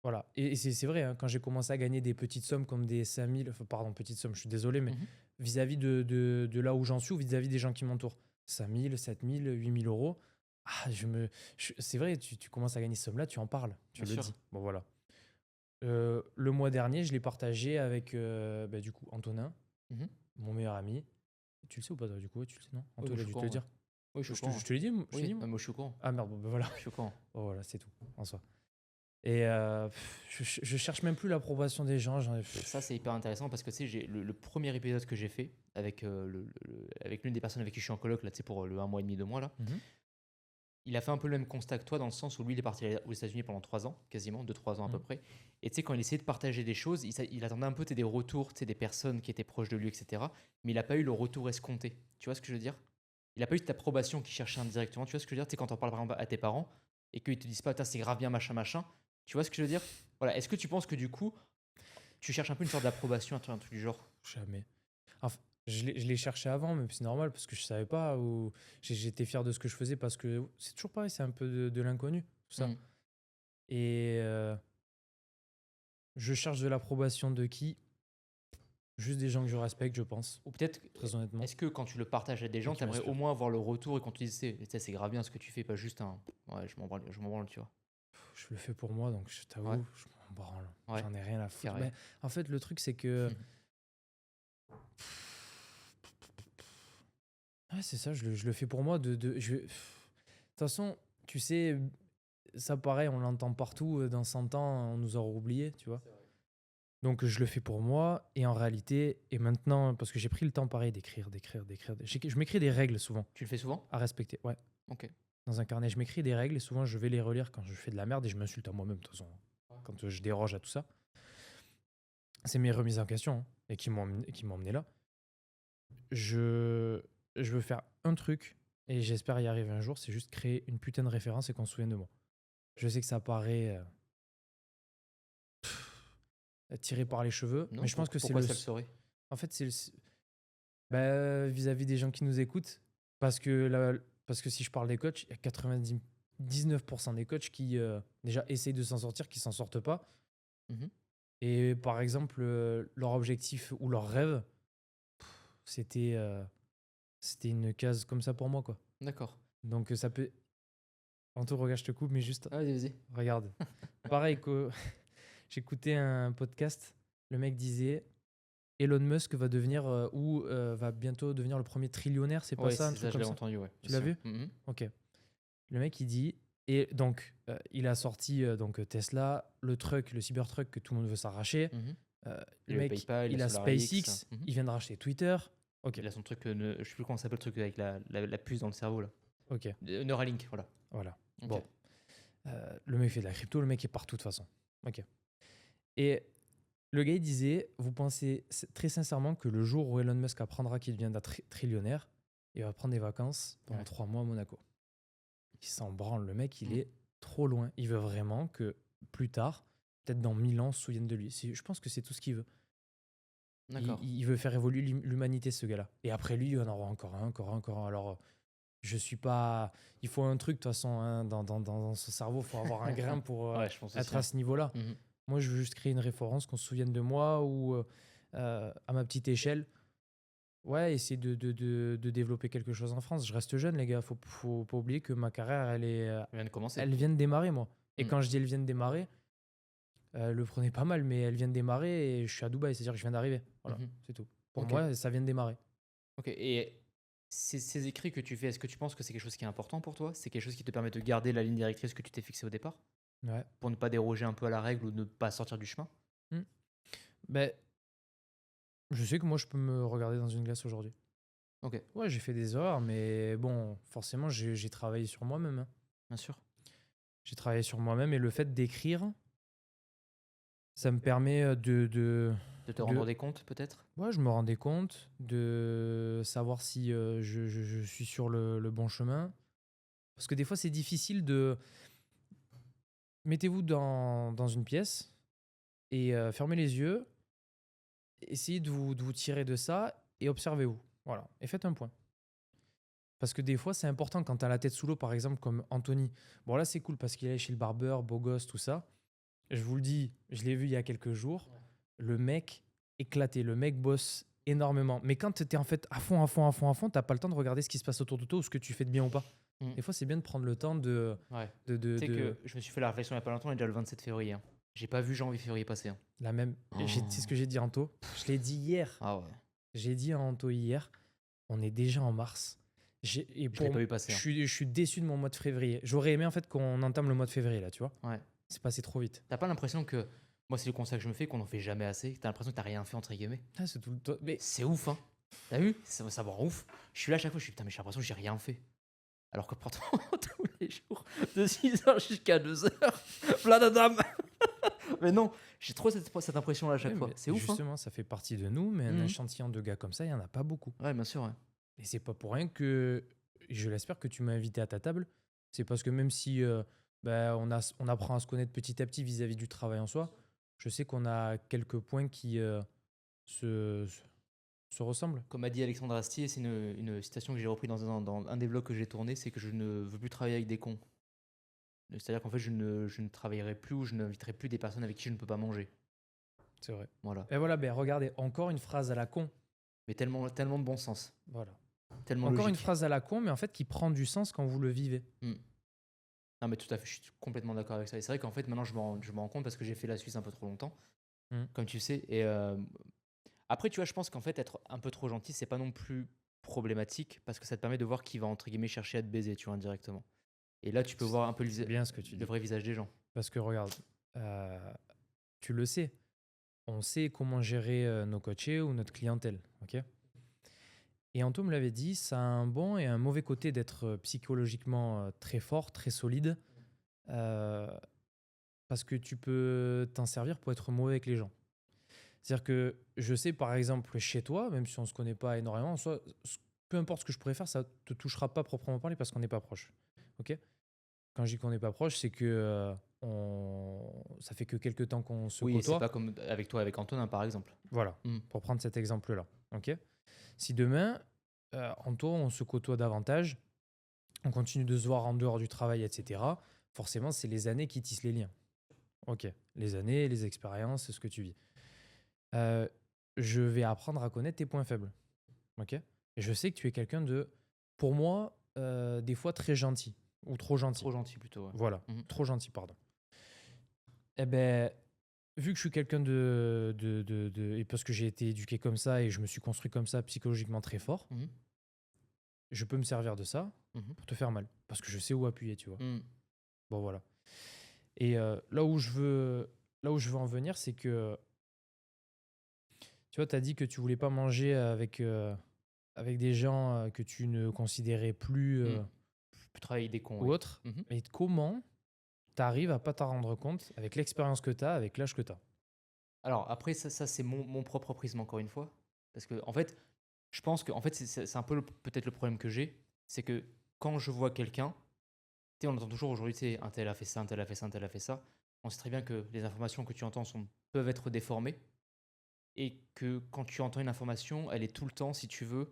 Voilà. Et c'est vrai, hein, quand j'ai commencé à gagner des petites sommes comme des 5000, enfin, pardon, petites sommes, je suis désolé, mais Mmh. vis-à-vis de là où j'en suis ou vis-à-vis des gens qui m'entourent, 5000, 7000, 8000 euros, ah, c'est vrai, tu commences à gagner ces sommes-là, tu en parles, tu Bien le sûr. dis. Bon, voilà. Le mois dernier, je l'ai partagé avec, bah, du coup, Antonin, Mmh. mon meilleur ami. Tu le sais ou pas, toi, du coup? Ouais, tu le sais, non? Oui, Anto, moi il je a suis au dû te le courant, ouais. dire. Oui, je suis au Je te, courant, je ouais. te l'ai dit, je t'ai dit, Oui, moi? moi je suis au courant. Ah merde, bon, bah, voilà. Je suis au courant. Oh, voilà, c'est tout, en soi. Et je cherche même plus l'approbation des gens. Et ça, c'est hyper intéressant parce que tu sais, le premier épisode que j'ai fait avec, avec l'une des personnes avec qui je suis en coloc, là, tu sais, pour le 1 mois et demi, 2 mois, là, Mhm. il a fait un peu le même constat que toi dans le sens où lui, il est parti aux États-Unis pendant 3 ans, quasiment, 2-3 ans à peu Mhm. près. Et tu sais, quand il essayait de partager des choses, il attendait un peu tu sais, des retours, tu sais, des personnes qui étaient proches de lui, etc. Mais il n'a pas eu le retour escompté. Tu vois ce que je veux dire? Il n'a pas eu cette approbation qu'il cherchait indirectement. Tu vois ce que je veux dire? Tu sais, quand on parle par exemple à tes parents et qu'ils te disent pas, c'est grave bien, machin, machin. Tu vois ce que je veux dire? Voilà. Est-ce que tu penses que du coup, tu cherches un peu une sorte d'approbation, un truc du genre? Jamais. Enfin, je l'ai cherché avant, mais c'est normal parce que je savais pas. Ou j'étais fier de ce que je faisais parce que c'est toujours pareil, c'est un peu de l'inconnu, tout ça. Hmm. Et je cherche de l'approbation de qui? Juste des gens que je respecte, je pense, Ou peut-être, très honnêtement, est-ce que quand tu le partages à des et gens, qui tu aimerais au m'inspirent. moins avoir le retour et qu'on te dise, c'est grave bien ce que tu fais, pas juste un ouais, je m'en branle, tu vois. Je le fais pour moi, donc je Ouais, t'avoue, je m'en branle. ouais, J'en ai rien à foutre. carré. Mais en fait, le truc, c'est que. Ouais, c'est ça, je le fais pour moi. De toute façon, tu sais, ça pareil, on l'entend partout. Dans 100 ans, on nous aura oubliés, tu vois. Donc, je le fais pour moi. Et en réalité, et maintenant, parce que j'ai pris le temps pareil d'écrire. Je m'écris des règles souvent Tu le fais souvent? à respecter. Ouais, Ok. dans un carnet, je m'écris des règles et souvent, je vais les relire quand je fais de la merde et je m'insulte à moi-même, de toute façon. Quand je déroge à tout ça. C'est mes remises en question, hein, et qui m'ont emmené là. Je, je veux faire un truc et j'espère y arriver un jour, c'est juste créer une putain de référence et qu'on se souvienne de moi. Je sais que ça paraît tiré par les cheveux, mais Non, je pense que c'est pourquoi ça le serait? En fait, bah, vis-à-vis des gens qui nous écoutent, parce que si je parle des coachs, il y a 99% des coachs qui déjà essayent de s'en sortir, qui s'en sortent pas. Mhm. Et par exemple, leur objectif ou leur rêve, c'était c'était une case comme ça pour moi, quoi. D'accord. Donc ça peut. Anto, regarde, je te coupe, mais juste, Ah, vas-y, vas-y. regarde. Pareil que j'écoutais un podcast, le mec disait Elon Musk va devenir va bientôt devenir le premier trillionnaire, c'est pas Ouais, ça, un c'est ça, truc je comme l'ai ça? entendu, ouais, Tu bien l'as sûr. vu? Mhm. Ok. Le mec il dit, et donc il a sorti donc Tesla, le truck, le Cybertruck que tout le monde veut s'arracher. Mhm. Le Le mec, PayPal, il la a SolarX. SpaceX, Mhm. il vient de racheter Twitter. Ok, Il a son truc, je sais plus comment ça s'appelle le truc avec la puce dans le cerveau, là. ok, Neuralink, voilà. voilà. Ok. Bon, le mec fait de la crypto, le mec est partout de toute façon. Ok. Et le gars il disait, vous pensez très sincèrement que le jour où Elon Musk apprendra qu'il devient trillionnaire, il va prendre des vacances pendant Ouais. 3 mois à Monaco. Il s'en branle, le mec il Mm. est trop loin. Il veut vraiment que plus tard, peut-être dans 1000 ans, on se souvienne de lui. Je pense que c'est tout ce qu'il veut. D'accord. Il veut faire évoluer l'humanité, ce gars-là. Et après lui, il y en aura encore un, encore un, encore un. Alors, je suis pas. Il faut un truc, de toute façon, hein, dans ce cerveau, il faut avoir un grain pour Ouais, je pense être aussi, à hein. ce niveau-là. Mhm. Moi, je veux juste créer une référence, qu'on se souvienne de moi ou à ma petite échelle. Ouais, essayer de développer quelque chose en France. Je reste jeune, les gars. Faut pas oublier que ma carrière, Je viens de commencer. elle vient de démarrer, moi. Et Mm. quand je dis elle vient de démarrer, le prenez pas mal, mais elle vient de démarrer et je suis à Dubaï, c'est-à-dire que je viens d'arriver. Voilà, Mhm. c'est tout. Pour Ok. moi, ça vient de démarrer. Ok. Et ces écrits que tu fais, est-ce que tu penses que c'est quelque chose qui est important pour toi? C'est quelque chose qui te permet de garder la ligne directrice que tu t'es fixée au départ? Ouais. Pour ne pas déroger un peu à la règle ou ne pas sortir du chemin? Hmm. Ben, je sais que moi, je peux me regarder dans une glace aujourd'hui. Ok, Ouais, j'ai fait des erreurs, mais bon, forcément, j'ai travaillé sur moi-même, hein. bien sûr. J'ai travaillé sur moi-même et le fait d'écrire, ça me permet De te rendre des comptes, peut-être? Ouais, je me rendais compte de savoir si je suis sur le bon chemin. Parce que des fois, c'est difficile de... Mettez-vous dans une pièce et fermez les yeux, essayez de vous tirer de ça et observez-vous. Voilà, et faites un point. Parce que des fois, c'est important quand tu as la tête sous l'eau, par exemple, comme Anthony. Bon, là, c'est cool parce qu'il est chez le barbeur, beau gosse, tout ça. Je vous le dis, je l'ai vu il y a quelques jours. Le mec éclaté, le mec bosse énormément. Mais quand tu es en fait à fond, à fond, à fond, à fond, tu n'as pas le temps de regarder ce qui se passe autour de toi ou ce que tu fais de bien ou pas. Mm. Des fois, c'est bien de prendre le temps de. Ouais. de, de, Tu sais de- que je me suis fait la réflexion il y a pas longtemps, on est déjà le 27 février. Hein. J'ai pas vu janvier-février passer. Hein. la même. C'est ce que j'ai dit à Anto. Je l'ai dit hier. Ah ouais. J'ai dit à Anto hier. On est déjà en mars. Et Je l'ai pas vu passer. Hein. je suis déçu de mon mois de février. J'aurais aimé en fait qu'on entame le mois de février là, tu vois. Ouais. C'est passé trop vite. T'as pas l'impression que. Moi, c'est le constat que je me fais qu'on en fait jamais assez. T'as l'impression que t'as rien fait, entre guillemets. Ah, c'est tout le mais C'est ouf, hein. T'as vu? Ça va ouf. Je suis là à chaque fois, je suis putain, mais j'ai l'impression que j'ai rien fait. Alors que pourtant, tous les jours, de 6h jusqu'à 2h, plein de dames. Mais non, j'ai trop cette impression-là à chaque ouais, fois. mais C'est ouf, hein. justement, ça fait partie de nous, mais un Mhm. échantillon de gars comme ça, il y en a pas beaucoup. Ouais, bien sûr, ouais. Et c'est pas pour rien que je l'espère que tu m'as invité à ta table. C'est parce que même si on apprend à se connaître petit à petit vis-à-vis du travail en soi, je sais qu'on a quelques points qui se, se ressemblent. Comme a dit Alexandre Astier, c'est une citation que j'ai reprise dans un des vlogs que j'ai tourné, c'est que je ne veux plus travailler avec des cons. C'est-à-dire qu'en fait, je ne travaillerai plus ou je n'inviterai plus des personnes avec qui je ne peux pas manger. C'est vrai. Voilà. Et voilà, ben regardez, encore une phrase à la con. Mais tellement, tellement de bon sens. Voilà. Tellement Encore une logique. phrase à la con, mais en fait qui prend du sens quand vous le vivez. Non, mais tout à fait, je suis complètement d'accord avec ça. Et c'est vrai qu'en fait, maintenant, je me rends compte parce que j'ai fait la Suisse un peu trop longtemps, comme tu sais. Et après, tu vois, je pense qu'en fait, être un peu trop gentil, c'est pas non plus problématique parce que ça te permet de voir qui va, entre guillemets, chercher à te baiser, tu vois, indirectement. Et là, tu peux voir un peu C'est bien ce que tu le dis. vrai visage des gens. Parce que regarde, tu le sais, on sait comment gérer nos coachés ou notre clientèle. Ok. Et Anto me l'avait dit, ça a un bon et un mauvais côté d'être psychologiquement très fort, très solide, euh, parce que tu peux t'en servir pour être mauvais avec les gens. C'est-à-dire que je sais par exemple chez toi, même si on ne se connaît pas énormément, soit, peu importe ce que je pourrais faire, ça ne te touchera pas proprement parler parce qu'on n'est pas proche. Ok. Quand je dis qu'on n'est pas proche, c'est que ça fait que quelques temps qu'on se Oui, c'est côtoie. pas comme avec toi, avec Antonin, par exemple. Voilà, pour prendre cet exemple-là. Ok. Si demain, Anto, on se côtoie davantage, on continue de se voir en dehors du travail, etc., forcément, c'est les années qui tissent les liens. Ok. Les années, les expériences, ce que tu vis. Je vais apprendre à connaître tes points faibles. Ok. Et je sais que tu es quelqu'un de, pour moi, des fois très gentil. Ou trop gentil. Trop gentil, plutôt. Ouais. Voilà, trop gentil, pardon. Eh ben, vu que je suis quelqu'un et parce que j'ai été éduqué comme ça et je me suis construit comme ça psychologiquement très fort, je peux me servir de ça pour te faire mal. Parce que je sais où appuyer, tu vois. Bon, voilà. Et là où je veux en venir, c'est que, tu vois, tu as dit que tu voulais pas manger avec des gens que tu ne considérais plus Plus travailler avec des cons. ou Ouais. autres. Mais comment tu arrives à pas t'en rendre compte avec l'expérience que tu as, avec l'âge que tu as? Alors après, ça c'est mon propre prisme, encore une fois. Parce que, en fait, je pense que en fait, c'est un peu peut-être le problème que j'ai. C'est que quand je vois quelqu'un, tu sais, on entend toujours aujourd'hui, tu sais, un tel a fait ça, un tel a fait ça, un tel a fait ça. On sait très bien que les informations que tu entends peuvent être déformées. Et que quand tu entends une information, elle est tout le temps, si tu veux,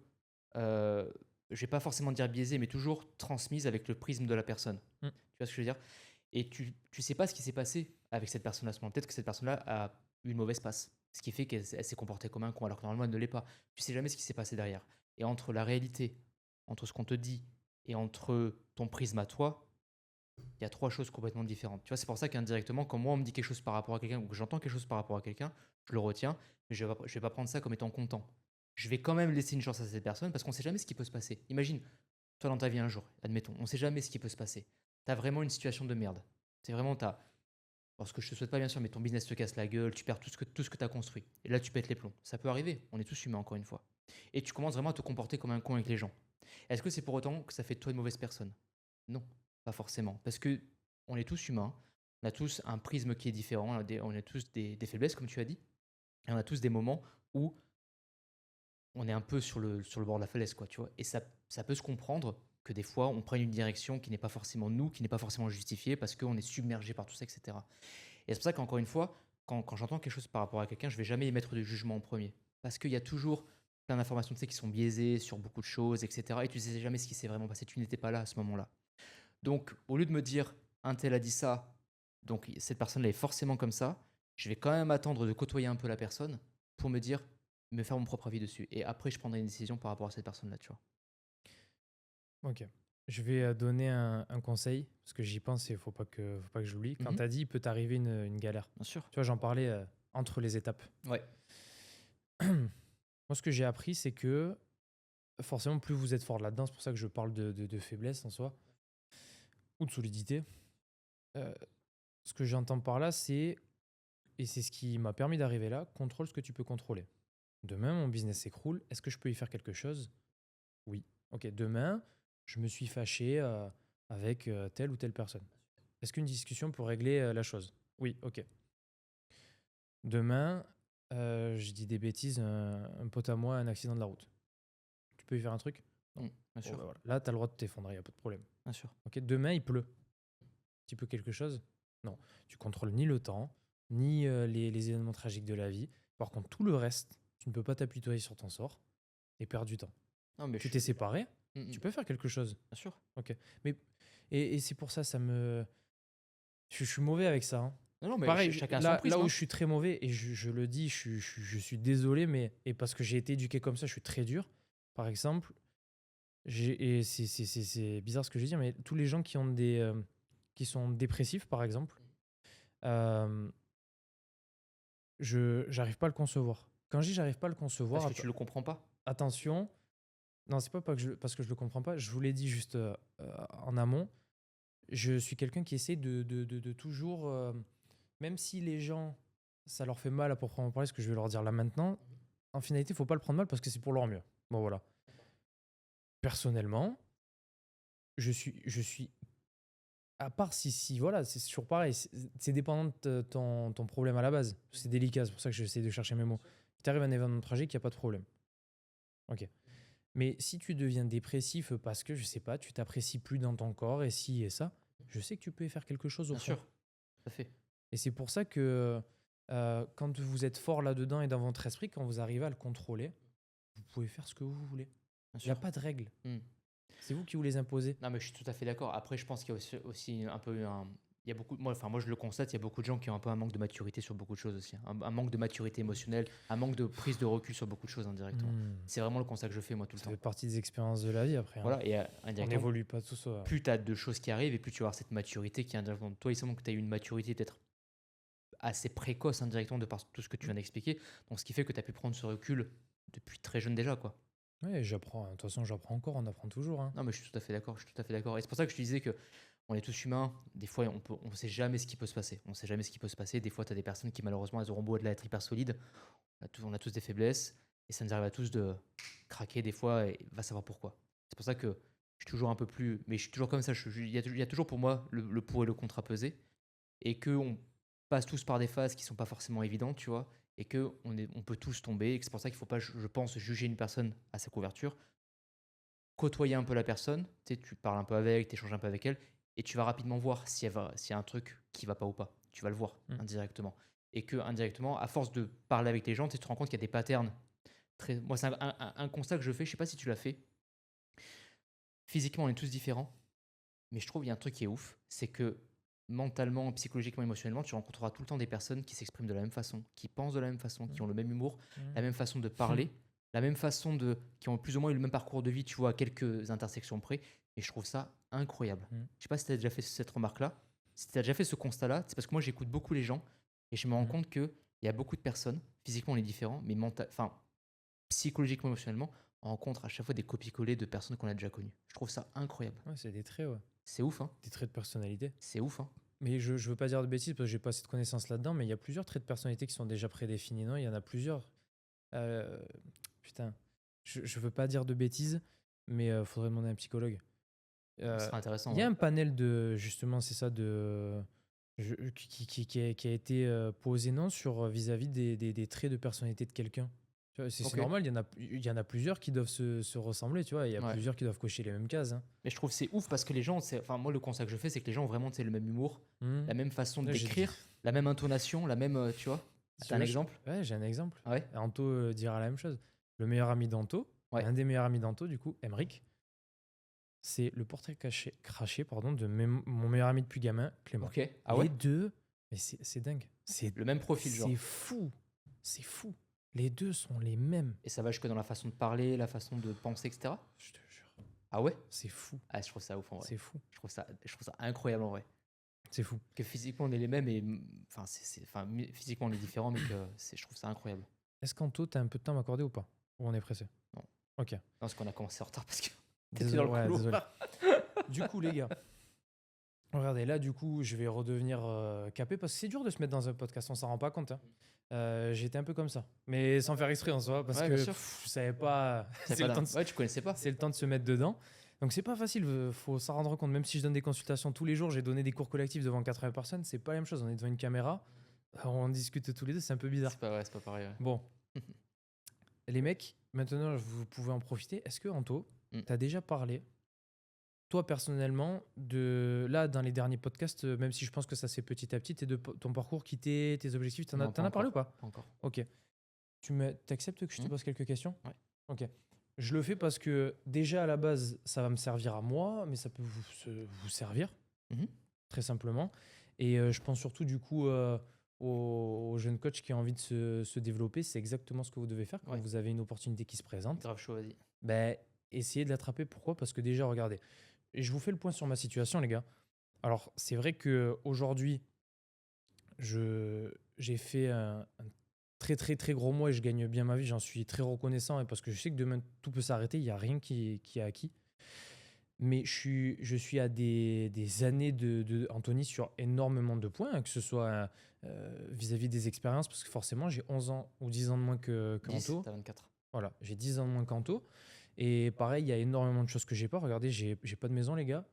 je vais pas forcément dire biaisée, mais toujours transmise avec le prisme de la personne. Tu vois ce que je veux dire? Et tu sais pas ce qui s'est passé avec cette personne à ce moment. Peut-être que cette personne-là a eu une mauvaise passe, ce qui fait qu'elle s'est comportée comme un con, alors que normalement elle ne l'est pas. Tu sais jamais ce qui s'est passé derrière. Et entre la réalité, entre ce qu'on te dit et entre ton prisme à toi, il y a trois choses complètement différentes. Tu vois, c'est pour ça qu'indirectement, quand moi on me dit quelque chose par rapport à quelqu'un ou que j'entends quelque chose par rapport à quelqu'un, je le retiens, mais je vais pas prendre ça comme étant content. Je vais quand même laisser une chance à cette personne parce qu'on sait jamais ce qui peut se passer. Imagine, toi dans ta vie un jour, admettons, on sait jamais ce qui peut se passer. Tu as vraiment une situation de merde. C'est vraiment, parce que je te souhaite pas bien sûr, mais ton business te casse la gueule, tu perds tout ce que tu as construit. Et là, tu pètes les plombs. Ça peut arriver, on est tous humains encore une fois. Et tu commences vraiment à te comporter comme un con avec les gens. Est-ce que c'est pour autant que ça fait de toi une mauvaise personne? Non, pas forcément. Parce que on est tous humains, on a tous un prisme qui est différent, on a tous des faiblesses, comme tu as dit. Et on a tous des moments où on est un peu sur le bord de la falaise, quoi, tu vois? Et ça peut se comprendre que des fois, on prenne une direction qui n'est pas forcément nous, qui n'est pas forcément justifiée parce qu'on est submergé par tout ça, et cetera. Et c'est pour ça qu'encore une fois, quand j'entends quelque chose par rapport à quelqu'un, je vais jamais émettre de jugement en premier. Parce qu'il y a toujours plein d'informations, tu sais, qui sont biaisées sur beaucoup de choses, et cetera. Et tu sais jamais ce qui s'est vraiment passé. Tu n'étais pas là à ce moment-là. Donc, au lieu de me dire, un tel a dit ça, donc cette personne-là est forcément comme ça, je vais quand même attendre de côtoyer un peu la personne pour me faire mon propre avis dessus. Et après, je prendrai une décision par rapport à cette personne-là, tu vois. Ok. Je vais donner un conseil, parce que j'y pense et faut pas que je l'oublie. Quand Mhm. tu as dit, il peut t'arriver une galère. Bien sûr. Tu vois, j'en parlais entre les étapes. Ouais. Moi, ce que j'ai appris, c'est que forcément, plus vous êtes fort là-dedans, c'est pour ça que je parle de faiblesse en soi, ou de solidité. Euh, Ce que j'entends par là, c'est, et c'est ce qui m'a permis d'arriver là, contrôle ce que tu peux contrôler. Demain, mon business s'écroule, est-ce que je peux y faire quelque chose? Oui. Ok, demain, je me suis fâché avec telle ou telle personne. Est-ce qu'une discussion peut régler la chose? Oui, ok. Demain, je dis des bêtises, un pote à moi a un accident de la route. Tu peux y faire un truc? Non. Bien Bon, sûr. bah voilà. Là, tu as le droit de t'effondrer, il n'y a pas de problème. Bien sûr. Ok, demain, il pleut. Tu peux quelque chose? Non. Tu contrôles ni le temps, ni les événements tragiques de la vie. Par contre, tout le reste, tu ne peux pas t'apitoyer sur ton sort et perdre du temps. Non, mais Tu t'es séparé, Mhm. tu peux faire quelque chose. Bien sûr. Ok. Mais, et c'est pour ça, ça me. Je suis mauvais avec ça, hein. Non, non, mais Pareil, chacun a son là prisme, où hein. je suis très mauvais, et je le dis, je suis désolé, mais et parce que j'ai été éduqué comme ça, je suis très dur. Par exemple, et c'est bizarre ce que je vais dire, mais tous les gens qui sont dépressifs, par exemple, euh, j'arrive pas à le concevoir. Quand je dis j'arrive pas à le Parce concevoir, que tu le comprends pas. attention, non, c'est pas que parce que je le comprends pas, je vous l'ai dit juste en amont, je suis quelqu'un qui essaie de toujours, même si les gens, ça leur fait mal à proprement parler, ce que je vais leur dire là maintenant, en finalité, il faut pas le prendre mal parce que c'est pour leur mieux. Bon, voilà. Personnellement, je suis à part si voilà, c'est toujours pareil, c'est dépendant de ton problème à la base. C'est délicat, c'est pour ça que j'essaie de chercher mes mots. Si tu arrives à un événement tragique, il n'y a pas de problème. Ok. Mais si tu deviens dépressif parce que, je sais pas, tu t'apprécies plus dans ton corps et ci et ça, je sais que tu peux y faire quelque chose au Bien fond. sûr. Tout à fait. Et c'est pour ça que quand vous êtes fort là-dedans et dans votre esprit, quand vous arrivez à le contrôler, vous pouvez faire ce que vous voulez. Bien Il n'y a sûr. pas de règles. Hmm. C'est vous qui vous les imposez. Non, mais je suis tout à fait d'accord. Après, je pense qu'il y a aussi un peu un. Il y a beaucoup, moi, je le constate, il y a beaucoup de gens qui ont un peu un manque de maturité sur beaucoup de choses aussi, hein. Un manque de maturité émotionnelle, un manque de prise de recul sur beaucoup de choses indirectement. Hmm. C'est vraiment le constat que je fais, moi, tout le Ça temps. fait partie des expériences de la vie après, hein. Voilà, et On indirectement, n'évolue pas tous. plus tu as de choses qui arrivent et plus tu vas avoir cette maturité qui est indirectement. Toi, il semble que tu as eu une maturité peut-être assez précoce indirectement de par tout ce que tu viens d'expliquer. Donc, ce qui fait que tu as pu prendre ce recul depuis très jeune déjà, quoi. Ouais, j'apprends. De toute façon, j'apprends encore. On apprend toujours, hein. Non, mais je suis tout à fait d'accord. Je suis tout à fait d'accord. Et c'est pour ça que je te disais que on est tous humains. Des fois, on sait jamais ce qui peut se passer. On sait jamais ce qui peut se passer. Des fois, tu as des personnes qui, malheureusement, elles auront beau être hyper solides. On a tous des faiblesses. Et ça nous arrive à tous de craquer des fois. Et va savoir pourquoi. C'est pour ça que je suis toujours un peu plus. Mais je suis toujours comme ça. Il y a toujours pour moi le pour et le contre à peser. Et qu'on passe tous par des phases qui sont pas forcément évidentes, tu vois. Et on peut tous tomber. Et que c'est pour ça qu'il faut pas, je pense, juger une personne à sa couverture, côtoyer un peu la personne, tu sais, tu parles un peu avec, tu échanges un peu avec elle, et tu vas rapidement voir s'il y a un truc qui va pas ou pas. Tu vas le voir indirectement. Et que indirectement, à force de parler avec les gens, tu te rends compte qu'il y a des patterns. Moi, c'est un constat que je fais, je sais pas si tu l'as fait. Physiquement, on est tous différents, mais je trouve qu'il y a un truc qui est ouf, c'est que mentalement, psychologiquement, émotionnellement, tu rencontreras tout le temps des personnes qui s'expriment de la même façon, qui pensent de la même façon, qui ont le même humour, la même façon de parler, la même façon qui ont plus ou moins eu le même parcours de vie, tu vois, à quelques intersections près. Et je trouve ça incroyable. Je sais pas si tu as déjà fait cette remarque-là, si tu as déjà fait ce constat-là, c'est parce que moi j'écoute beaucoup les gens et je me rends compte qu'il y a beaucoup de personnes, physiquement on est différents, mais psychologiquement, émotionnellement, on rencontre à chaque fois des copies-collées de personnes qu'on a déjà connues. Je trouve ça incroyable. Ouais, c'est des traits, ouais. C'est ouf, hein. Des traits de personnalité. C'est ouf, hein. Mais je veux pas dire de bêtises parce que j'ai pas cette connaissance là-dedans, mais il y a plusieurs traits de personnalité qui sont déjà prédéfinis, non? Il y en a plusieurs. Euh, Putain, je veux pas dire de bêtises, mais faudrait demander à un psychologue. Ce sera intéressant. Il y a Ouais. un panel de, justement, c'est ça, de qui a été posé non sur vis-à-vis des traits de personnalité de quelqu'un. Tu vois, c'est Ok. normal, il y en a plusieurs qui doivent se ressembler, tu vois. Il y a Ouais. plusieurs qui doivent cocher les mêmes cases, hein. Mais je trouve que c'est ouf parce que les gens, enfin moi le constat que je fais, c'est que les gens ont vraiment le même humour, Hmm. la même façon Là, j'ai d'écrire, la même intonation, la même, tu vois. si tu T'as un veux, exemple? ouais, j'ai un exemple. Ah ouais? Anto dira la même chose. Le meilleur ami d'Anto, Ouais. un des meilleurs amis d'Anto, du coup, Emric, c'est le portrait craché pardon, de mon meilleur ami depuis gamin, Clément. Ok. Ah Les ouais? deux, mais c'est dingue. Le même profil, genre. C'est fou. C'est fou. Les deux sont les mêmes. Et ça va jusque dans la façon de parler, la façon de penser, etc. Je te jure. Ah ouais? C'est fou. Ah, je trouve ça ouf en vrai. C'est fou. Je trouve ça incroyable en vrai. C'est fou. Que physiquement on est les mêmes et enfin, physiquement on est différents, mais que je trouve ça incroyable. Est-ce qu'Anto, t'as un peu de temps à m'accorder ou pas? Ou on est pressé? Non. Ok. Non, parce qu'on a commencé en retard parce que t'étais Désolé. dans le Ouais, couloir. désolé. Du coup, les gars, regardez, là, du coup, je vais redevenir capé parce que c'est dur de se mettre dans un podcast, on s'en rend pas compte, hein. J'étais un peu comme ça, mais sans faire exprès en soi, parce Ouais, que bien sûr. je savais pas. C'est C'est pas le temps dingue. de, Ouais, tu connaissais pas. c'est le temps de se mettre dedans. Donc c'est pas facile, faut s'en rendre compte. Même si je donne des consultations tous les jours, j'ai donné des cours collectifs devant 80 personnes, c'est pas la même chose. On est devant une caméra, on discute tous les deux, c'est un peu bizarre. C'est pas pareil. Ouais. Bon, les mecs, maintenant vous pouvez en profiter. Est-ce que Anto, Mm. t'as déjà parlé, toi personnellement, de là dans les derniers podcasts, même si je pense que ça se fait petit à petit, et de ton parcours, quitter tes objectifs, t'en Non, as parlé ou pas? Pas encore. Ok. T'acceptes que je te Mm. pose quelques questions? Ouais. Ok. Je le fais parce que déjà à la base, ça va me servir à moi, mais ça peut vous servir, Mhm. très simplement. Et je pense surtout du coup aux jeunes coachs qui ont envie de se développer. C'est exactement ce que vous devez faire quand Ouais. vous avez une opportunité qui se présente. Grave chaud, vas-y. Ben, essayez de l'attraper. Pourquoi? Parce que déjà, regardez, et je vous fais le point sur ma situation, les gars. Alors, c'est vrai qu'aujourd'hui, j'ai fait un très très très gros mois et je gagne bien ma vie. J'en suis très reconnaissant et parce que je sais que demain, tout peut s'arrêter. Il n'y a rien qui est acquis. Mais je suis à des années de Anthony sur énormément de points, hein, que ce soit vis-à-vis des expériences, parce que forcément, j'ai 11 ans ou 10 ans de moins que 10, Anto. t'as 24. Voilà, j'ai 10 ans de moins qu'Anto. Et pareil, il y a énormément de choses que j'ai pas. Regardez, j'ai pas de maison, les gars.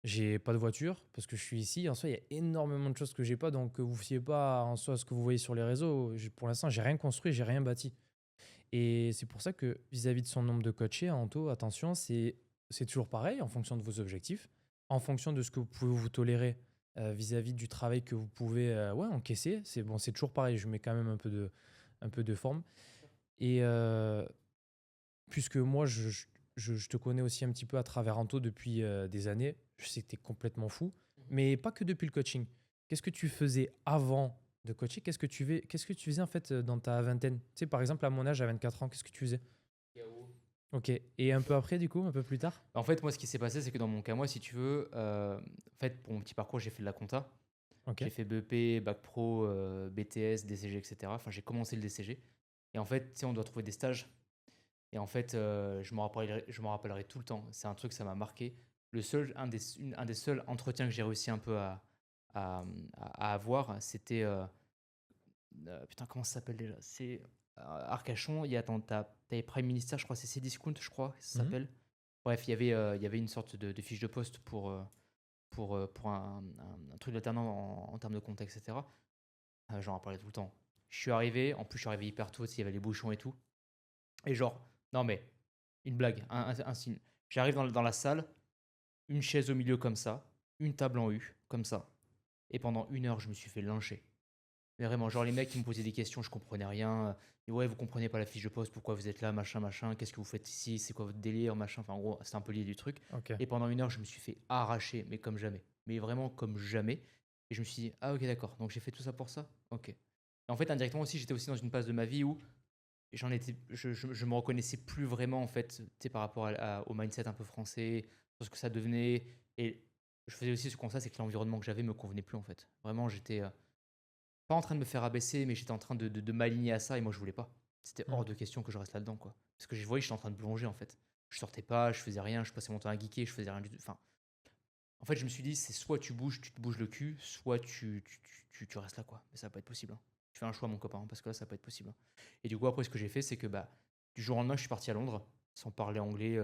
J'ai pas de voiture parce que je suis ici. En soi, il y a énormément de choses que j'ai pas. Donc, vous fiez pas en soi à ce que vous voyez sur les réseaux. Pour l'instant, j'ai rien construit, j'ai rien bâti. Et c'est pour ça que vis-à-vis de son nombre de coachés, Anto, attention, c'est toujours pareil en fonction de vos objectifs, en fonction de ce que vous pouvez vous tolérer vis-à-vis du travail que vous pouvez encaisser. C'est bon, c'est toujours pareil. Je mets quand même un peu de forme. Et puisque moi, je te connais aussi un petit peu à travers Anto depuis des années, je sais que tu es complètement fou, mais pas que depuis le coaching. Qu'est-ce que tu faisais avant de coacher? Qu'est-ce que tu faisais en fait dans ta vingtaine? Tu sais, par exemple, à mon âge, à 24 ans, qu'est-ce que tu faisais? Ok. Et un peu après, du coup, un peu plus tard? En fait, moi, ce qui s'est passé, c'est que dans mon cas, moi, si tu veux, en fait, pour mon petit parcours, j'ai fait de la compta. Ok. J'ai fait BEP, Bac Pro, BTS, DCG, etc. Enfin, j'ai commencé le DCG. Et en fait, tu sais, on doit trouver des stages. Et en fait, je m'en rappellerai tout le temps. C'est un truc, ça m'a marqué. Un des seuls entretiens que j'ai réussi un peu à avoir, c'était. Putain, comment ça s'appelle déjà? C'est Arcachon. Attends, t'avais Prime Minister, je crois, c'est Cdiscount, je crois, ça Mhm. s'appelle. Bref, il y avait une sorte de fiche de poste pour un truc d'alternant en termes de compta, etc. J'en rappelais tout le temps. Je suis arrivé, en plus, je suis arrivé hyper tôt, il y avait les bouchons et tout. Et genre, non mais, une blague, un signe. J'arrive dans la salle, une chaise au milieu comme ça, une table en U, comme ça. Et pendant 1 heure, je me suis fait lyncher. Mais vraiment, genre les mecs qui me posaient des questions, je comprenais rien. Et ouais, vous comprenez pas la fiche de poste, pourquoi vous êtes là, machin, machin, qu'est-ce que vous faites ici, c'est quoi votre délire, machin. Enfin, en gros, c'est un peu lié du truc. Ok. Et pendant 1 heure, je me suis fait arracher, mais comme jamais. Mais vraiment comme jamais. Et je me suis dit, ah ok, d'accord, donc j'ai fait tout ça pour ça? Ok. Et en fait, indirectement aussi, j'étais aussi dans une phase de ma vie où je me reconnaissais plus vraiment, en fait, tu sais, par rapport au mindset un peu français, sur ce que ça devenait. Et je faisais aussi ce constat, c'est que l'environnement que j'avais me convenait plus, en fait. Vraiment, j'étais pas en train de me faire abaisser, mais j'étais en train de m'aligner à ça et moi, je voulais pas. C'était hors de question que je reste là-dedans, quoi. Parce que je voyais que j'étais en train de plonger, en fait. Je sortais pas, je faisais rien, je passais mon temps à geeker, je faisais rien du tout. Enfin, en fait, je me suis dit, c'est soit tu bouges, tu te bouges le cul, soit tu restes là, quoi. Mais ça va pas être possible, hein. Tu fais un choix, mon copain, hein, parce que là, ça va pas être possible, hein. Et du coup, après, ce que j'ai fait, c'est que bah, du jour au lendemain, je suis parti à Londres, sans parler anglais,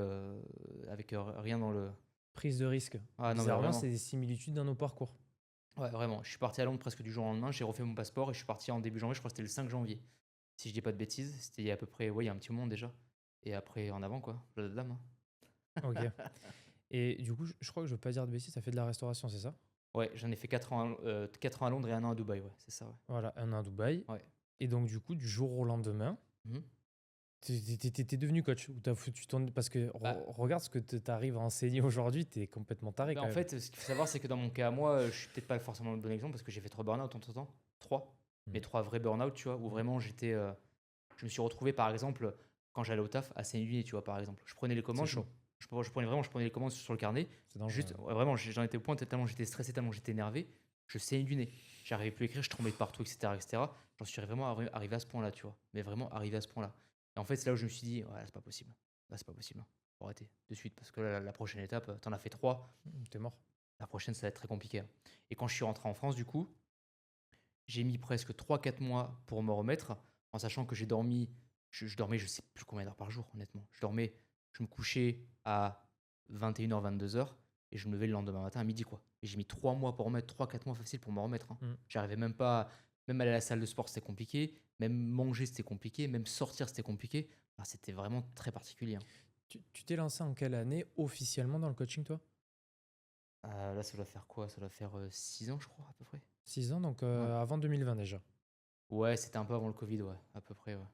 avec rien dans le. Prise de risque. Ah non, mais Bizarrement, vraiment. c'est des similitudes dans nos parcours. Ouais, vraiment. Je suis parti à Londres presque du jour au lendemain. J'ai refait mon passeport et je suis parti en début janvier. Je crois que c'était le 5 janvier. Si je dis pas de bêtises, c'était il y a à peu près, ouais, il y a un petit moment déjà. Et après, en avant, quoi. Blablabla, hein. Ok. Et du coup, je crois que je veux pas dire de bêtises, ça fait de la restauration, c'est ça? Ouais, j'en ai fait 4 ans, 4 ans à Londres et 1 an à Dubaï, ouais, c'est ça, ouais. Voilà, 1 an à Dubaï. Ouais. Et donc, du coup, du jour au lendemain, Mhm. t'es devenu coach ou t'as foutu ton... Parce que Bah, regarde ce que t'arrives à enseigner aujourd'hui, t'es complètement taré bah, quand en même. fait, ce qu'il faut savoir, c'est que dans mon cas à moi, je suis peut-être pas forcément le bon exemple parce que j'ai fait 3 burn-out en tout temps. 3. Mais Mm. 3 vrais burn-out, tu vois, où Mm. vraiment j'étais. Je me suis retrouvé, par exemple, quand j'allais au taf, à Saint-Denis, tu vois, par exemple. Je prenais les C'est commandes, chaud, je prenais les commandes sur le carnet. c'est dangereux. Juste, ouais, vraiment, j'en étais au point tellement j'étais stressé, tellement j'étais énervé. Je saignais du nez. J'arrivais plus à écrire, je tremblais de partout, etc., etc. J'en suis vraiment arrivé à ce point-là, tu vois. Mais vraiment arrivé à ce point-là. Et en fait, c'est là où je me suis dit, ouais, c'est pas possible. Là, c'est pas possible. Faut arrêter de suite parce que là, la prochaine étape, t'en as fait 3. T'es mort. La prochaine, ça va être très compliqué, hein. Et quand je suis rentré en France, du coup, j'ai mis presque 3 4 mois pour me remettre, en sachant que j'ai dormi, je dormais je sais plus combien d'heures par jour, honnêtement. Je me couchais à 21h, 22h et je me levais le lendemain matin à midi, quoi. Et j'ai mis 3 mois pour remettre, 3 4 mois facile pour me remettre, hein. Mm. J'arrivais même pas, même aller à la salle de sport, c'était compliqué, même manger, c'était compliqué, même sortir, c'était compliqué. Enfin, c'était vraiment très particulier, hein. Tu t'es lancé en quelle année officiellement dans le coaching, toi? Là, ça doit faire quoi? Ça doit faire 6 ans, je crois, à peu près. 6 ans, donc Ouais. avant 2020 déjà. Ouais, c'était un peu avant le Covid, ouais, à peu près, ouais.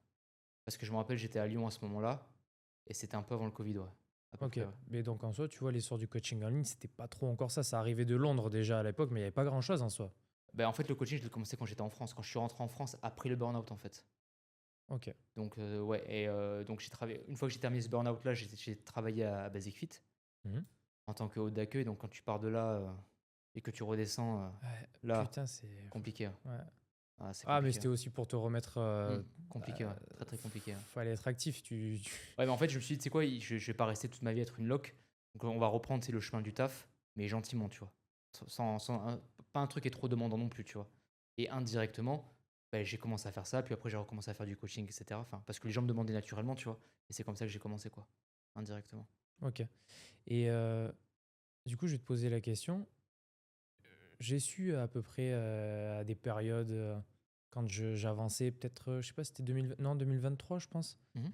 Parce que je me rappelle, j'étais à Lyon à ce moment-là, et c'était un peu avant le Covid, ouais. À peu Ok, près, ouais. mais donc en soi, tu vois, l'essor du coaching en ligne, c'était pas trop encore ça. Ça arrivait de Londres déjà à l'époque, mais il n'y avait pas grand-chose en soi. Ben, en fait, le coaching, je l'ai commencé quand j'étais en France, quand je suis rentré en France après le burn-out, en fait. Ok. Donc, ouais, et donc j'ai travaillé, une fois que j'ai terminé ce burn-out-là, j'ai travaillé à Basic Fit Mhm. en tant que hôte d'accueil. Donc, quand tu pars de là et que tu redescends, Ouais, là, putain, c'est. compliqué, hein. Ouais. Ah, c'est Ah, mais compliqué, c'était hein. aussi pour te remettre. Compliqué, ouais. Très, très compliqué, hein. Fallait être actif. Ouais, mais en fait, je me suis dit, tu sais quoi, je vais pas rester toute ma vie à être une loc. Donc, on va reprendre, tu sais, le chemin du taf, mais gentiment, tu vois. Pas un truc qui est trop demandant non plus, tu vois. Et indirectement, bah, j'ai commencé à faire ça, puis après, j'ai recommencé à faire du coaching, etc. Enfin, parce que les gens me demandaient naturellement, tu vois. Et c'est comme ça que j'ai commencé, quoi. Indirectement. Ok. Et du coup, je vais te poser la question. J'ai su à peu près à des périodes quand j'avançais, peut-être, je sais pas, c'était 2000, non, 2023, je pense. Mhm.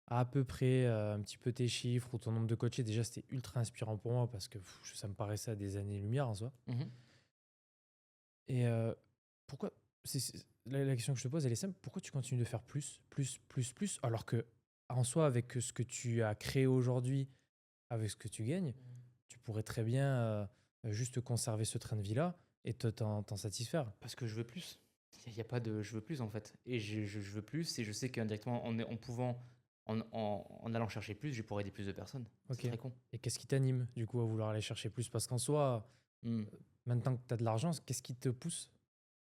À peu près un petit peu tes chiffres ou ton nombre de coachés. Déjà, c'était ultra inspirant pour moi parce que ça me paraissait à des années-lumière en soi. Mhm. Et pourquoi la question que je te pose, elle est simple. Pourquoi tu continues de faire plus, plus, plus, plus, alors que en soi, avec ce que tu as créé aujourd'hui, avec ce que tu gagnes, tu pourrais très bien juste conserver ce train de vie-là et t'en satisfaire. Parce que je veux plus. Il n'y a pas de je veux plus, en fait. Et je veux plus, et je sais qu'indirectement, en pouvant, en allant chercher plus, je pourrais aider plus de personnes. C'est Ok. très con. Et qu'est-ce qui t'anime du coup à vouloir aller chercher plus? Parce qu'en soi, Hmm. maintenant que tu as de l'argent, qu'est-ce qui te pousse?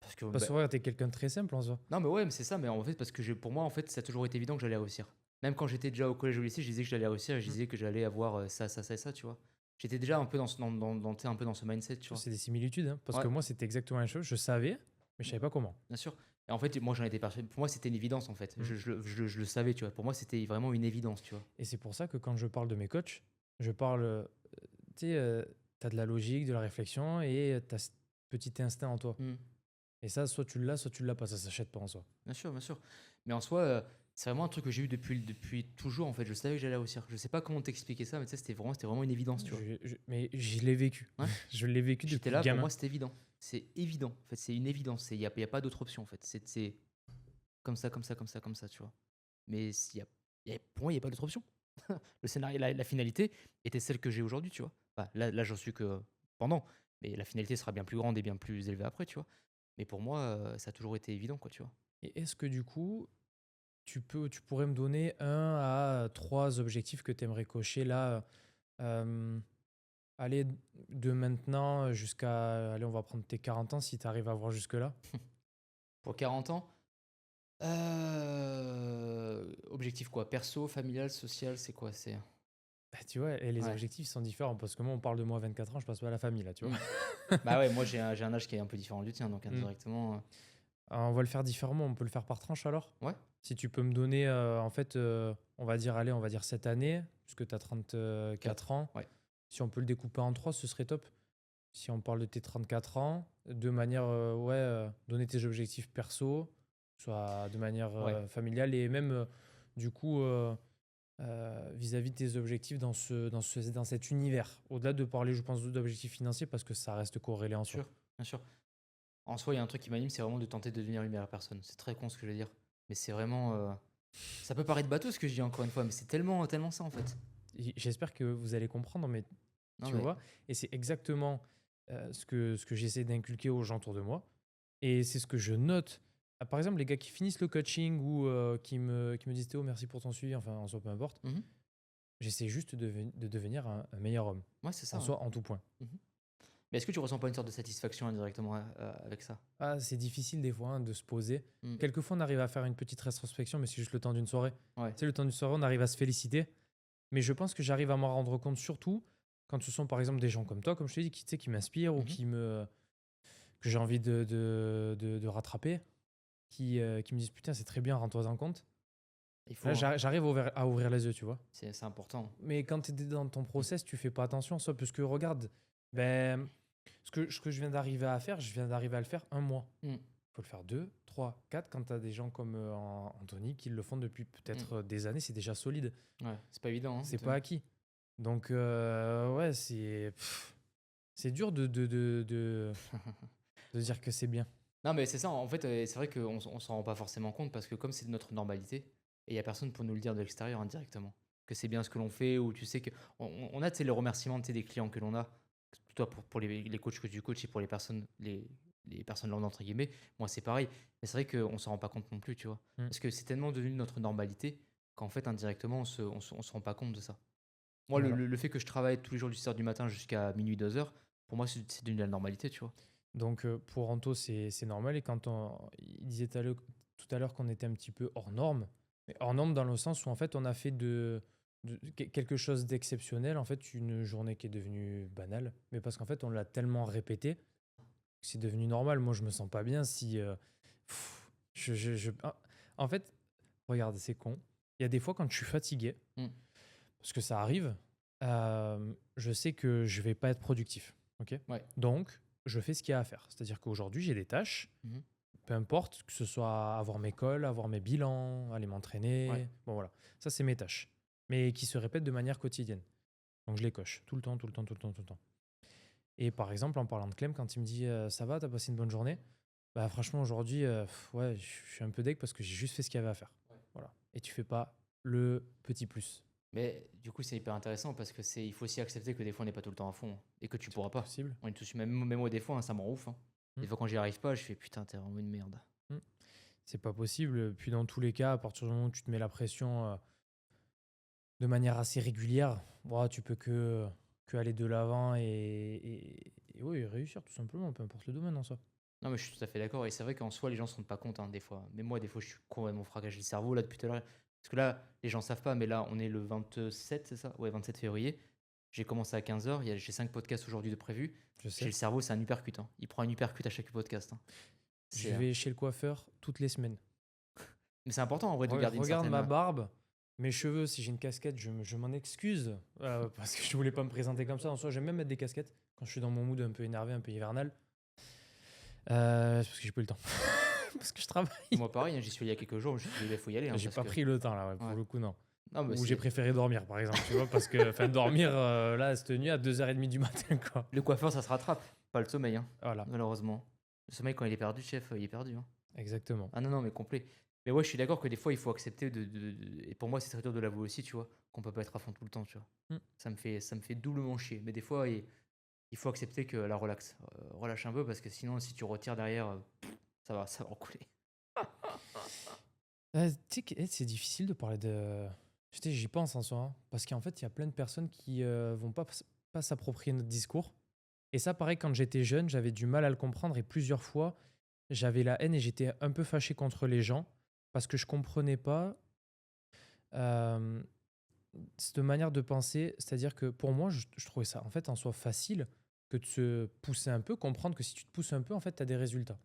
Parce que, Parce bah, que ouais, t'es quelqu'un de très simple en soi. non, mais ouais, mais c'est ça, mais en fait, parce que pour moi, en fait, ça a toujours été évident que j'allais réussir. Même quand j'étais déjà au collège ou au lycée, je disais que j'allais réussir et je Mm. disais que j'allais avoir ça, ça, ça et ça, tu vois. J'étais déjà un peu tu sais, un peu dans ce mindset, tu Tu vois, vois. c'est des similitudes, hein, parce Ouais, que moi, c'était exactement la même chose. Je savais, mais je savais pas comment. bien sûr. Et en fait, moi, j'en étais persuadé. Pour moi, c'était une évidence, en fait. Mm. Je le savais, tu vois. Pour moi, c'était vraiment une évidence, tu vois. Et c'est pour ça que quand je parle de mes coachs, je parle, tu sais, t'as de la logique, de la réflexion et t'as ce petit instinct en toi. Hmm. Et ça, soit tu l'as pas, ça s'achète pas en soi. Bien sûr, bien sûr. Mais en soi, c'est vraiment un truc que j'ai eu depuis toujours, en fait. Je savais que j'allais réussir. Je sais pas comment t'expliquer ça, mais tu sais, c'était vraiment une évidence, tu vois. Mais je l'ai vécu. Ouais. Je l'ai vécu J'étais depuis là, pour gamin. moi, c'était évident. C'est évident. En fait, c'est une évidence. Y a pas d'autre option, en fait. C'est comme ça, comme ça, comme ça, comme ça, tu vois. Mais pour moi, il n'y a pas d'autre option. Le scénario, la finalité était celle que j'ai aujourd'hui, tu vois. Enfin, là j'en suis que pendant. Mais la finalité sera bien plus grande et bien plus élevée après, tu vois. Mais pour moi, ça a toujours été évident, quoi, tu vois. Et est-ce que du coup, tu pourrais me donner un à trois objectifs que tu aimerais cocher là, euh, allez, de maintenant jusqu'à, allez, on va prendre tes 40 ans si tu arrives à voir jusque-là. Pour 40 ans, objectif quoi? Perso, familial, social, c'est quoi? C'est. Bah, tu vois, et les Ouais. objectifs sont différents parce que moi, on parle de moi à 24 ans, je passe pas à la famille là, tu vois. Hmm. Bah ouais, moi j'ai un âge qui est un peu différent du tien, donc Mm. indirectement. On va le faire différemment, on peut le faire par tranche alors. Ouais, Si tu peux me donner, en fait, on va dire, allez, on va dire cette année, puisque tu as 34 4. ans. Ouais. Si on peut le découper en trois, ce serait top. si on parle de tes 34 ans, de manière, donner tes objectifs perso, soit de manière Ouais, familiale et même, du coup, vis-à-vis de tes objectifs dans cet univers. Au-delà de parler, je pense, d'objectifs financiers, parce que ça reste corrélé en bien soi. sûr, bien sûr. En soi, il y a un truc qui m'anime, c'est vraiment de tenter de devenir une meilleure personne. C'est très con ce que je veux dire, mais c'est vraiment, ça peut paraître bateau ce que je dis encore une fois, mais c'est tellement, tellement ça en fait. J'espère que vous allez comprendre, mais Non tu mais vois, et c'est exactement ce que j'essaie d'inculquer aux gens autour de moi. Et c'est ce que je note. Ah, par exemple, les gars qui finissent le coaching ou qui me disent Théo, merci pour ton suivi, enfin, en soi, peu importe. mhm. J'essaie juste de devenir un meilleur homme, Ouais, c'est en ça. Ouais. soi, en tout point. Mhm. Mais est-ce que tu ressens pas une sorte de satisfaction indirectement avec ça? Ah, c'est difficile des fois, hein, de se poser. Mm. Quelquefois, on arrive à faire une petite rétrospection, mais c'est juste le temps d'une soirée. Ouais. Tu sais, le temps d'une soirée, on arrive à se féliciter. Mais je pense que j'arrive à m'en rendre compte surtout quand ce sont, par exemple, des gens comme toi, comme je t'ai dit, qui, tu sais, qui m'inspirent ou Mhm. que j'ai envie de rattraper, qui me disent putain, c'est très bien, rends-toi en compte. Il Là, faut, hein. j'arrive à ouvrir les yeux, tu vois. C'est important. Mais quand tu es dans ton process, tu fais pas attention à ça. Parce que regarde, ben, ce que je viens d'arriver à faire, je viens d'arriver à le faire un mois. Mm. Il faut le faire 2, 3, 4. Quand tu as des gens comme Anthony qui le font depuis peut-être Mm. des années, c'est déjà solide. Ouais, c'est pas évident. Hein, C'est pas acquis. Donc, ouais, c'est dur de dire que c'est bien. Non, mais c'est ça, en fait, c'est vrai qu'on s'en rend pas forcément compte parce que comme c'est notre normalité, et il y a personne pour nous le dire de l'extérieur indirectement, que c'est bien ce que l'on fait, ou tu sais que on a, tu sais, les remerciements, tu sais, des clients que l'on a, toi pour les coachs que tu coaches et pour les personnes lambda entre guillemets, moi c'est pareil, mais c'est vrai qu'on s'en rend pas compte non plus, tu vois, Mm. parce que c'est tellement devenu notre normalité qu'en fait indirectement on se rend pas compte de ça. Moi, le, Voilà. le- le fait que je travaille tous les jours du 6h du matin jusqu'à minuit 2h, pour moi c'est devenu la normalité, tu vois. Donc, pour Anto, c'est normal. Et quand il disait tout à l'heure qu'on était un petit peu hors norme, mais hors norme dans le sens où en fait on a fait quelque chose d'exceptionnel, en fait une journée qui est devenue banale, mais parce qu'en fait on l'a tellement répété que c'est devenu normal. Moi je me sens pas bien si pff, en fait, regarde, c'est con. Il y a des fois quand je suis fatigué, Mm. parce que ça arrive, je sais que je vais pas être productif. Ok. Ouais. Donc, je fais ce qu'il y a à faire. C'est-à-dire qu'aujourd'hui, j'ai des tâches, Mhm. peu importe, que ce soit avoir mes calls, avoir mes bilans, aller m'entraîner. Ouais. Bon, voilà. Ça, c'est mes tâches. Mais qui se répètent de manière quotidienne. Donc, je les coche tout le temps, tout le temps, tout le temps, tout le temps. Et par exemple, en parlant de Clem, quand il me dit ça va, t'as passé une bonne journée, bah franchement, aujourd'hui, ouais, je suis un peu deg parce que j'ai juste fait ce qu'il y avait à faire. Ouais. Voilà. Et tu fais pas le petit plus. Mais du coup, c'est hyper intéressant parce que il faut aussi accepter que des fois on n'est pas tout le temps à fond, hein, et que tu C'est pourras pas pas. possible. On est tous, même moi des fois, hein, ça me rend ouf, hein. Hmm. Des fois quand j'y arrive pas, je fais putain, t'es vraiment une merde. Hmm. C'est pas possible. Puis dans tous les cas, à partir du moment où tu te mets la pression de manière assez régulière, ouais, tu peux que aller de l'avant et oui, réussir tout simplement, peu importe le domaine en soi. Non, mais je suis tout à fait d'accord. Et c'est vrai qu'en soi, les gens se rendent pas compte, hein, des fois. Mais moi, des fois, je suis complètement fracassé le cerveau là depuis tout à l'heure. Parce que là, les gens savent pas, mais là, on est le 27, c'est ça? Ouais, 27 février. J'ai commencé à 15h. J'ai 5 podcasts aujourd'hui de prévus. Je J'ai sais. le cerveau, c'est un hypercute, hein. Il prend un hypercute à chaque podcast, hein. Je C'est, vais chez le coiffeur toutes les semaines. mais c'est important en vrai de garder une Regarde certaine. ma barbe, mes cheveux, si j'ai une casquette, je m'en excuse parce que je voulais pas me présenter comme ça. En soi, j'aime même mettre des casquettes quand je suis dans mon mood un peu énervé, un peu hivernal. C'est parce que j'ai pas eu le temps. Parce que je travaille. Moi, pareil, hein, j'y suis allé il y a quelques jours. Je me suis dit, il faut y aller, hein, J'ai parce pas que. pris le temps là, ouais, pour Ouais. le coup, non. Non, mais Ou j'ai c'est. préféré dormir, par exemple, tu vois, parce que, enfin, dormir, là, cette nuit à 2h30 du matin, quoi. Le coiffeur, ça se rattrape. Pas le sommeil, hein, Voilà, malheureusement. Le sommeil, quand il est perdu, chef, il est perdu, hein. exactement. Ah non, non, mais complet. Mais ouais, je suis d'accord que des fois, il faut accepter et pour moi, c'est très dur de l'avouer aussi, tu vois, qu'on peut pas être à fond tout le temps, tu vois. Mm. Ça me fait doublement chier. Mais des fois, il faut accepter que la relaxe. Relâche un peu parce que sinon, si tu retires derrière, ça va recouler. Tu sais que c'est difficile de parler de. Je sais, j'y pense en soi, hein, parce qu'en fait, il y a plein de personnes qui vont pas s'approprier notre discours. Et ça, pareil, quand j'étais jeune, j'avais du mal à le comprendre et plusieurs fois, j'avais la haine et j'étais un peu fâché contre les gens parce que je comprenais pas euh, cette manière de penser. C'est-à-dire que pour moi, je trouvais ça en fait en soi facile que de se pousser un peu, comprendre que si tu te pousses un peu, en fait, tu as des résultats.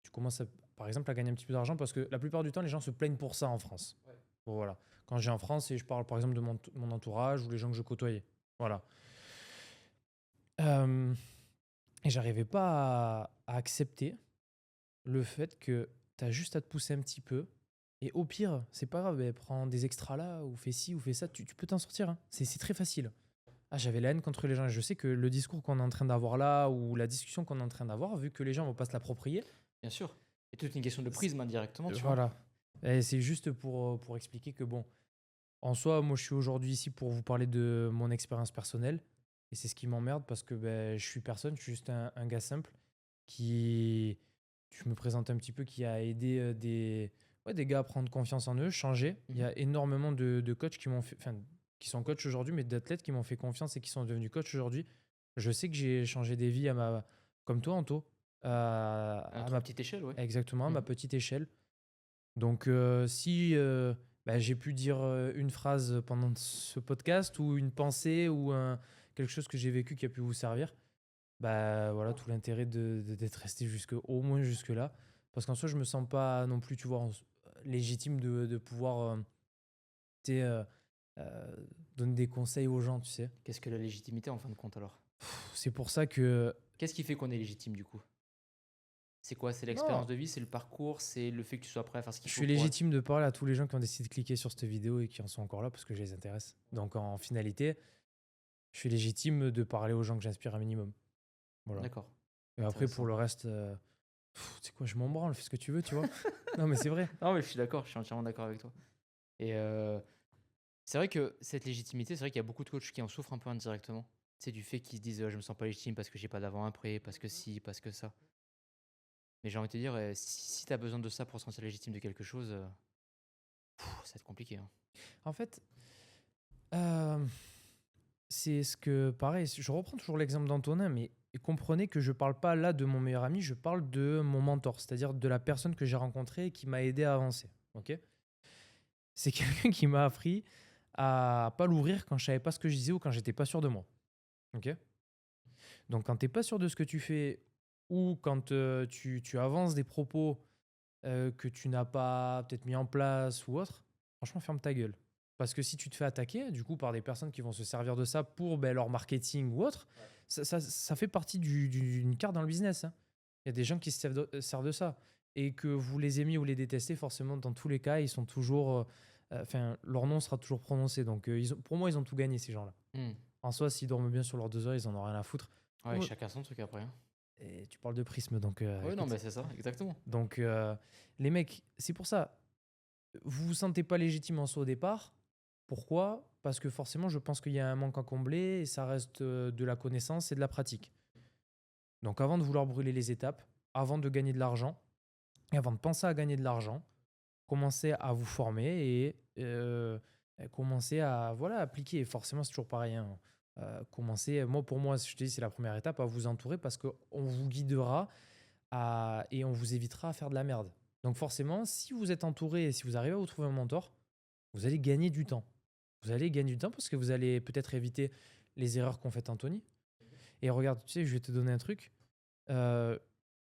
Tu commences, par exemple, à gagner un petit peu d'argent parce que la plupart du temps, les gens se plaignent pour ça en France. Ouais. Bon, voilà. Quand j'ai en France et je parle par exemple de mon entourage ou les gens que je côtoyais. Voilà. Euh, Et j'arrivais pas à accepter le fait que tu as juste à te pousser un petit peu. Et au pire, c'est pas grave, prends des extras là, ou fais ci, ou fais ça, tu peux t'en sortir, hein. C'est très facile. Ah, j'avais la haine contre les gens. Et je sais que le discours qu'on est en train d'avoir là, ou la discussion qu'on est en train d'avoir, vu que les gens vont pas se l'approprier, Bien sûr. Et toute une question de c'est- prisme indirectement, tu vois. voilà. Et c'est juste pour expliquer que, bon, en soi, moi, je suis aujourd'hui ici pour vous parler de mon expérience personnelle. Et c'est ce qui m'emmerde parce que je suis personne, je suis juste un gars simple qui, je me présente un petit peu, qui a aidé des gars à prendre confiance en eux, changer. Il y Mhm. a énormément de coachs qui m'ont fait, enfin, qui sont coachs aujourd'hui, mais d'athlètes qui m'ont fait confiance et qui sont devenus coachs aujourd'hui. Je sais que j'ai changé des vies comme toi, Anto, À à ton ma, petite échelle, ouais. exactement, à ma Mhm. petite échelle. Donc, si j'ai pu dire une phrase pendant ce podcast ou une pensée ou quelque chose que j'ai vécu qui a pu vous servir, bah voilà, tout l'intérêt d'être resté au moins jusque-là. Parce qu'en soi, je me sens pas non plus, tu vois, légitime de pouvoir tu sais, euh, donner des conseils aux gens, tu sais. Qu'est-ce que la légitimité en fin de compte alors? C'est pour ça que. Qu'est-ce qui fait qu'on est légitime du coup? C'est quoi? C'est Non, l'expérience de vie, c'est le parcours, c'est le fait que tu sois prêt à faire ce qu'il je faut suis pour être. légitime de parler à tous les gens qui ont décidé de cliquer sur cette vidéo et qui en sont encore là parce que je les intéresse. Donc, en finalité, je suis légitime de parler aux gens que j'inspire un minimum. Voilà. D'accord. Et après, pour Intéressant. le reste, tu sais quoi, je m'en branle, fais ce que tu veux, tu vois. Non, mais c'est vrai. Non, mais je suis d'accord, je suis entièrement d'accord avec toi. Et c'est vrai que cette légitimité, c'est vrai qu'il y a beaucoup de coachs qui en souffrent un peu indirectement. C'est du fait qu'ils se disent je me sens pas légitime parce que j'ai pas d'avant-après, parce que si, parce que ça. Mais j'ai envie de te dire, si tu as besoin de ça pour se sentir légitime de quelque chose, ça va être compliqué, hein. En fait, euh, c'est ce que, pareil, je reprends toujours l'exemple d'Antonin, mais comprenez que je parle pas là de mon meilleur ami, je parle de mon mentor, c'est-à-dire de la personne que j'ai rencontrée et qui m'a aidé à avancer. Ok. C'est quelqu'un qui m'a appris à pas l'ouvrir quand je savais pas ce que je disais ou quand j'étais pas sûr de moi. Ok. Donc, quand t'es pas sûr de ce que tu fais ou quand tu avances des propos que tu n'as pas peut-être mis en place ou autre, franchement, ferme ta gueule. Parce que si tu te fais attaquer, du coup, par des personnes qui vont se servir de ça pour leur marketing ou autre, ça fait partie d'une carte dans le business, hein. Il y a des gens qui servent de ça. Et que vous les aimiez ou les détestez, forcément, dans tous les cas, ils sont toujours. Enfin, leur nom sera toujours prononcé. Donc, pour moi, ils ont tout gagné, ces gens-là. Hmm. En soi, s'ils dorment bien sur leurs 2 heures, ils en ont rien à foutre. Ouais, Ouais. chacun son truc après, hein. Et tu parles de prisme, donc Ouais, non, écoute. mais c'est ça, exactement. Donc, les mecs, c'est pour ça. Vous vous sentez pas légitime en soi au départ. Pourquoi? Parce que forcément, je pense qu'il y a un manque à combler et ça reste de la connaissance et de la pratique. Donc avant de vouloir brûler les étapes, avant de gagner de l'argent, et avant de penser à gagner de l'argent, commencez à vous former et commencez à voilà, appliquer. Et forcément, c'est toujours pareil, hein. Commencez, pour moi, je te dis, c'est la première étape, à vous entourer parce qu'on vous guidera et on vous évitera à faire de la merde. Donc forcément, si vous êtes entouré et si vous arrivez à vous trouver un mentor, vous allez gagner du temps. Vous allez gagner du temps parce que vous allez peut-être éviter les erreurs qu'ont fait Anthony. Et regarde, tu sais, je vais te donner un truc. Euh,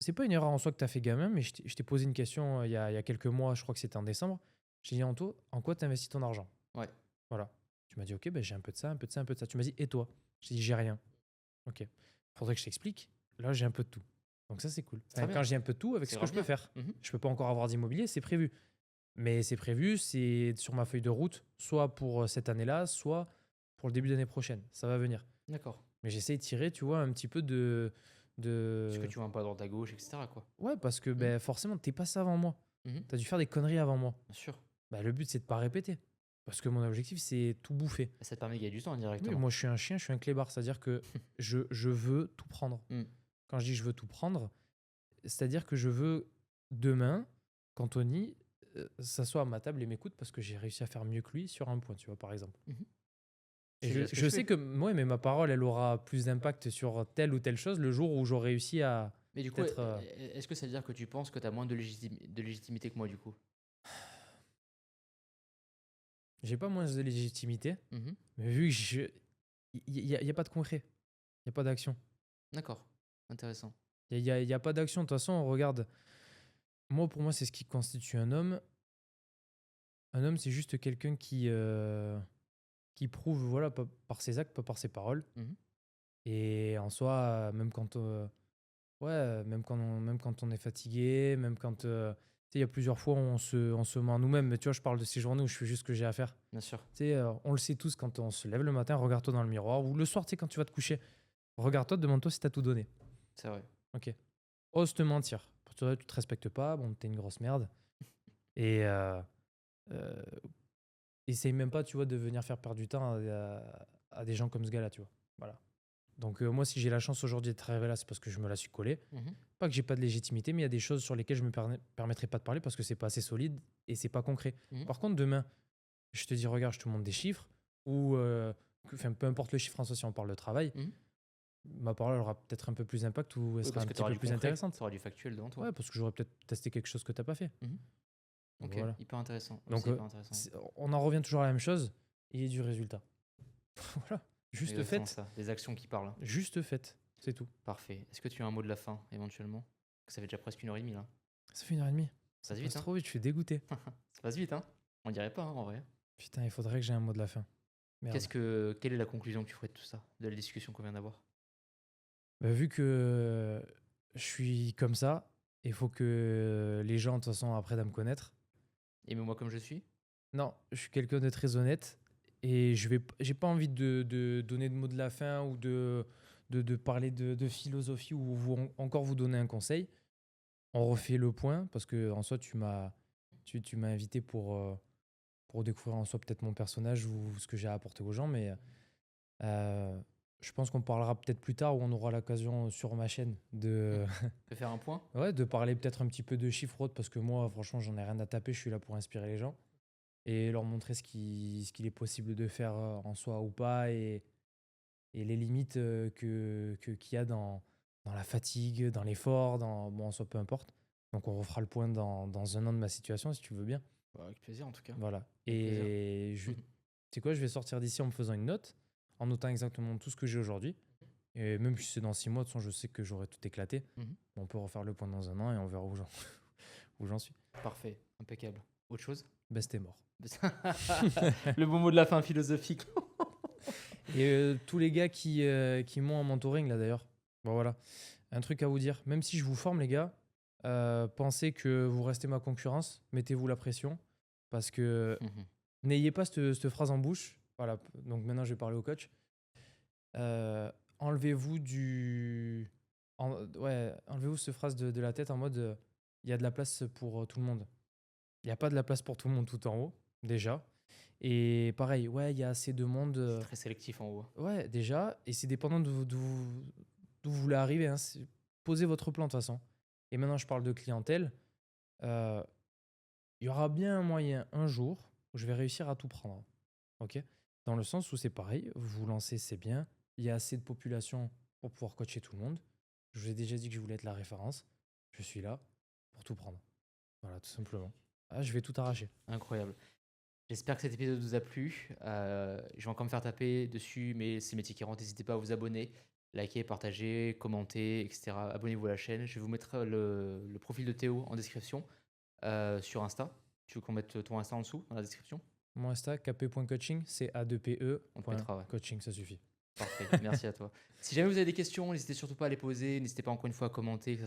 c'est pas une erreur en soi que tu as fait gamin, mais je t'ai posé une question il y a quelques mois, je crois que c'était en décembre. J'ai dit, Anto, en quoi tu investis ton argent? Ouais. Voilà. Tu m'as dit, ok, ben, j'ai un peu de ça, un peu de ça, un peu de ça. Tu m'as dit, et toi? J'ai dit, j'ai rien. Ok. Faudrait que je t'explique. Là, j'ai un peu de tout. Donc ça, c'est cool. C'est très Enfin, quand bien. j'ai un peu de tout, avec C'est ce que je peux vraiment bien. faire. Mhm. Je peux pas encore avoir d'immobilier, c'est prévu. Mais c'est prévu, c'est sur ma feuille de route, soit pour cette année-là, soit pour le début d'année prochaine. Ça va venir. D'accord. Mais j'essaie de tirer, tu vois, un petit peu Ce que de... tu vois un peu à droite à gauche, etc. quoi. Ouais, parce que Mhm. forcément, t'es passé avant moi. Mhm. T'as dû faire des conneries avant moi. Bien sûr. Le but, c'est de pas répéter. Parce que mon objectif, c'est tout bouffer. Ça te permet de gagner du temps Oui, indirectement. moi, je suis un chien, je suis un clébard. C'est-à-dire que je veux tout prendre. Hmm. Quand je dis je veux tout prendre, c'est-à-dire que je veux demain qu'Anthony s'assoie à ma table et m'écoute parce que j'ai réussi à faire mieux que lui sur un point, tu vois, par exemple. Mhm. Et C'est déjà ce que je je sais fais. que ouais, mais ma parole, elle aura plus d'impact sur telle ou telle chose le jour où j'aurai réussi à Mais du coup, peut-être. est-ce que ça veut dire que tu penses que tu as moins de légitimité que moi, du coup? J'ai pas moins de légitimité, Mhm. mais vu que y a pas de concret, il y a pas d'action. D'accord. Intéressant. Il y a pas d'action. De toute façon, on regarde. Moi, pour moi, c'est ce qui constitue un homme. Un homme, c'est juste quelqu'un qui prouve, voilà, par ses actes, pas par ses paroles. Mhm. Et en soi, même quand on est fatigué, même quand, tu sais, il y a plusieurs fois où on se ment à nous-mêmes. Mais tu vois, je parle de ces journées où je fais juste ce que j'ai à faire. Bien sûr. Tu sais, on le sait tous quand on se lève le matin, regarde-toi dans le miroir ou le soir, tu sais, quand tu vas te coucher, regarde-toi, demande-toi si tu as tout donné. C'est vrai. OK. Ose te mentir. Pour toi, tu te respectes pas, bon, tu es une grosse merde et heu, essaye même pas, tu vois, de venir faire perdre du temps à des gens comme ce gars-là, tu vois? Voilà. Donc moi, si j'ai la chance aujourd'hui d'être arrivé là, c'est parce que je me la suis collée. Mmh. Pas que j'ai pas de légitimité, mais il y a des choses sur lesquelles je me permettrai pas de parler parce que c'est pas assez solide et c'est pas concret. Mmh. Par contre, demain, je te dis: «Regarde, je te montre des chiffres» ou enfin, peu importe le chiffre en soi, si on parle de travail, Mmh. ma parole elle aura peut-être un peu plus d'impact ou elle Oui, sera parce un que tu petit auras peu du plus concret, intéressante. tu auras du factuel devant toi. Ouais, parce que j'aurais peut-être testé quelque chose que tu as pas fait. Mmh. Donc OK, voilà. hyper intéressant. Oui, Donc c'est hyper intéressant. on en revient toujours à la même chose et du résultat. Voilà, juste Exactement fait, ça, des actions qui parlent. juste fait, c'est tout. Parfait. Est-ce que tu as un mot de la fin, éventuellement? Ça fait déjà presque 1h30 là. Ça fait 1 heure et demie. Ça Ça passe passe vite, hein? trop vite, je suis dégoûté. Ça passe vite, hein? On dirait pas, hein, en vrai. Putain, il faudrait que j'ai un mot de la fin. Merde. Quelle est la conclusion que tu ferais de tout ça, de la discussion qu'on vient d'avoir? Bah, vu que je suis comme ça, il faut que les gens, de toute façon, apprennent à me connaître. Aimez-moi comme je suis? Non, je suis quelqu'un de très honnête et j'ai pas envie de donner de mots de la fin ou de parler de philosophie ou encore vous donner un conseil. On refait le point parce que en soi, tu m'as invité pour découvrir en soi peut-être mon personnage ou ce que j'ai à apporter aux gens, mais euh, je pense qu'on parlera peut-être plus tard où on aura l'occasion sur ma chaîne Mmh. de, On peut faire un point? ouais, de parler peut-être un petit peu de chiffres autres parce que moi, franchement, j'en ai rien à taper. Je suis là pour inspirer les gens et leur montrer ce qu'il est possible de faire en soi ou pas et les limites qu'il y a dans la fatigue, dans l'effort, bon, en soi, peu importe. Donc, on refera le point dans 1 an de ma situation si tu veux bien. Bah, avec plaisir en tout cas. Voilà. Avec plaisir. Et tu sais quoi, je vais sortir d'ici en me faisant une note, en notant exactement tout ce que j'ai aujourd'hui. Et même si c'est dans 6 mois, de toute façon, je sais que j'aurai tout éclaté. Mmh. On peut refaire le point dans 1 an et on verra où j'en suis. Parfait, impeccable. Autre chose? Best est mort. Le bon mot de la fin philosophique. Et tous les gars qui m'ont en mentoring, là d'ailleurs, bon voilà, un truc à vous dire. Même si je vous forme, les gars, pensez que vous restez ma concurrence, mettez-vous la pression. Parce que Mmh. n'ayez pas cette phrase en bouche. Voilà, donc maintenant je vais parler au coach. Euh, enlevez-vous ouais, enlevez-vous cette phrase de la tête en mode il y a de la place pour tout le monde. Il n'y a pas de la place pour tout le monde tout en haut, déjà. Et pareil, ouais, il y a assez de monde. C'est très sélectif en haut. Ouais, déjà. Et c'est dépendant d'où vous voulez arriver, hein. Posez votre plan de toute façon. Et maintenant, je parle de clientèle. euh, Il y aura bien un moyen, un jour, où je vais réussir à tout prendre. Ok. Dans le sens où c'est pareil, vous vous lancez, c'est bien. Il y a assez de population pour pouvoir coacher tout le monde. Je vous ai déjà dit que je voulais être la référence. Je suis là pour tout prendre. Voilà, tout simplement. Ah, je vais tout arracher. Incroyable. J'espère que cet épisode vous a plu. Je vais encore me faire taper dessus, mais c'est métier qui rentre. N'hésitez pas à vous abonner, liker, partager, commenter, etc. Abonnez-vous à la chaîne. Je vais vous mettre le profil de Théo en description sur Insta. Tu veux qu'on mette ton Insta en dessous dans la description? Mon Insta, kp.coaching, c'est On te mettra, ouais. A2PE.coaching, ça suffit. Parfait, merci à toi. Si jamais vous avez des questions, n'hésitez surtout pas à les poser. N'hésitez pas encore une fois à commenter,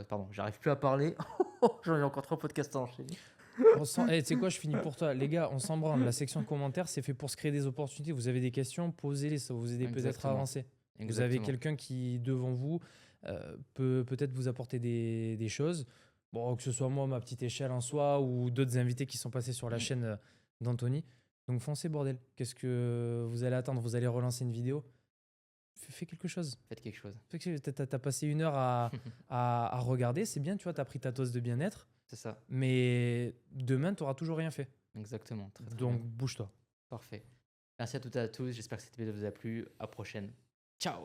pardon, j'arrive plus à parler. J'en ai encore 3 podcasts à enchaîner. Tu sais quoi, je finis pour toi. Les gars, on s'en branle. La section commentaires, c'est fait pour se créer des opportunités. Vous avez des questions, posez-les, ça va vous aider peut-être à Exactement. avancer. Vous avez Exactement. quelqu'un qui, devant vous, peut peut-être vous apporter des choses. Bon, que ce soit moi, ma petite échelle en soi, ou d'autres invités qui sont passés sur la chaîne d'Anthony. Donc foncez, bordel. Qu'est-ce que vous allez attendre? Vous allez relancer une vidéo? Fais quelque chose. Faites quelque chose. T'as passé 1 heure à regarder, c'est bien, tu vois, t'as pris ta dose de bien-être. C'est ça. Mais demain, t'auras toujours rien fait. Exactement. Très, très Donc bien. bouge-toi. Parfait. Merci à toutes et à tous. J'espère que cet épisode vous a plu. À prochaine. Ciao.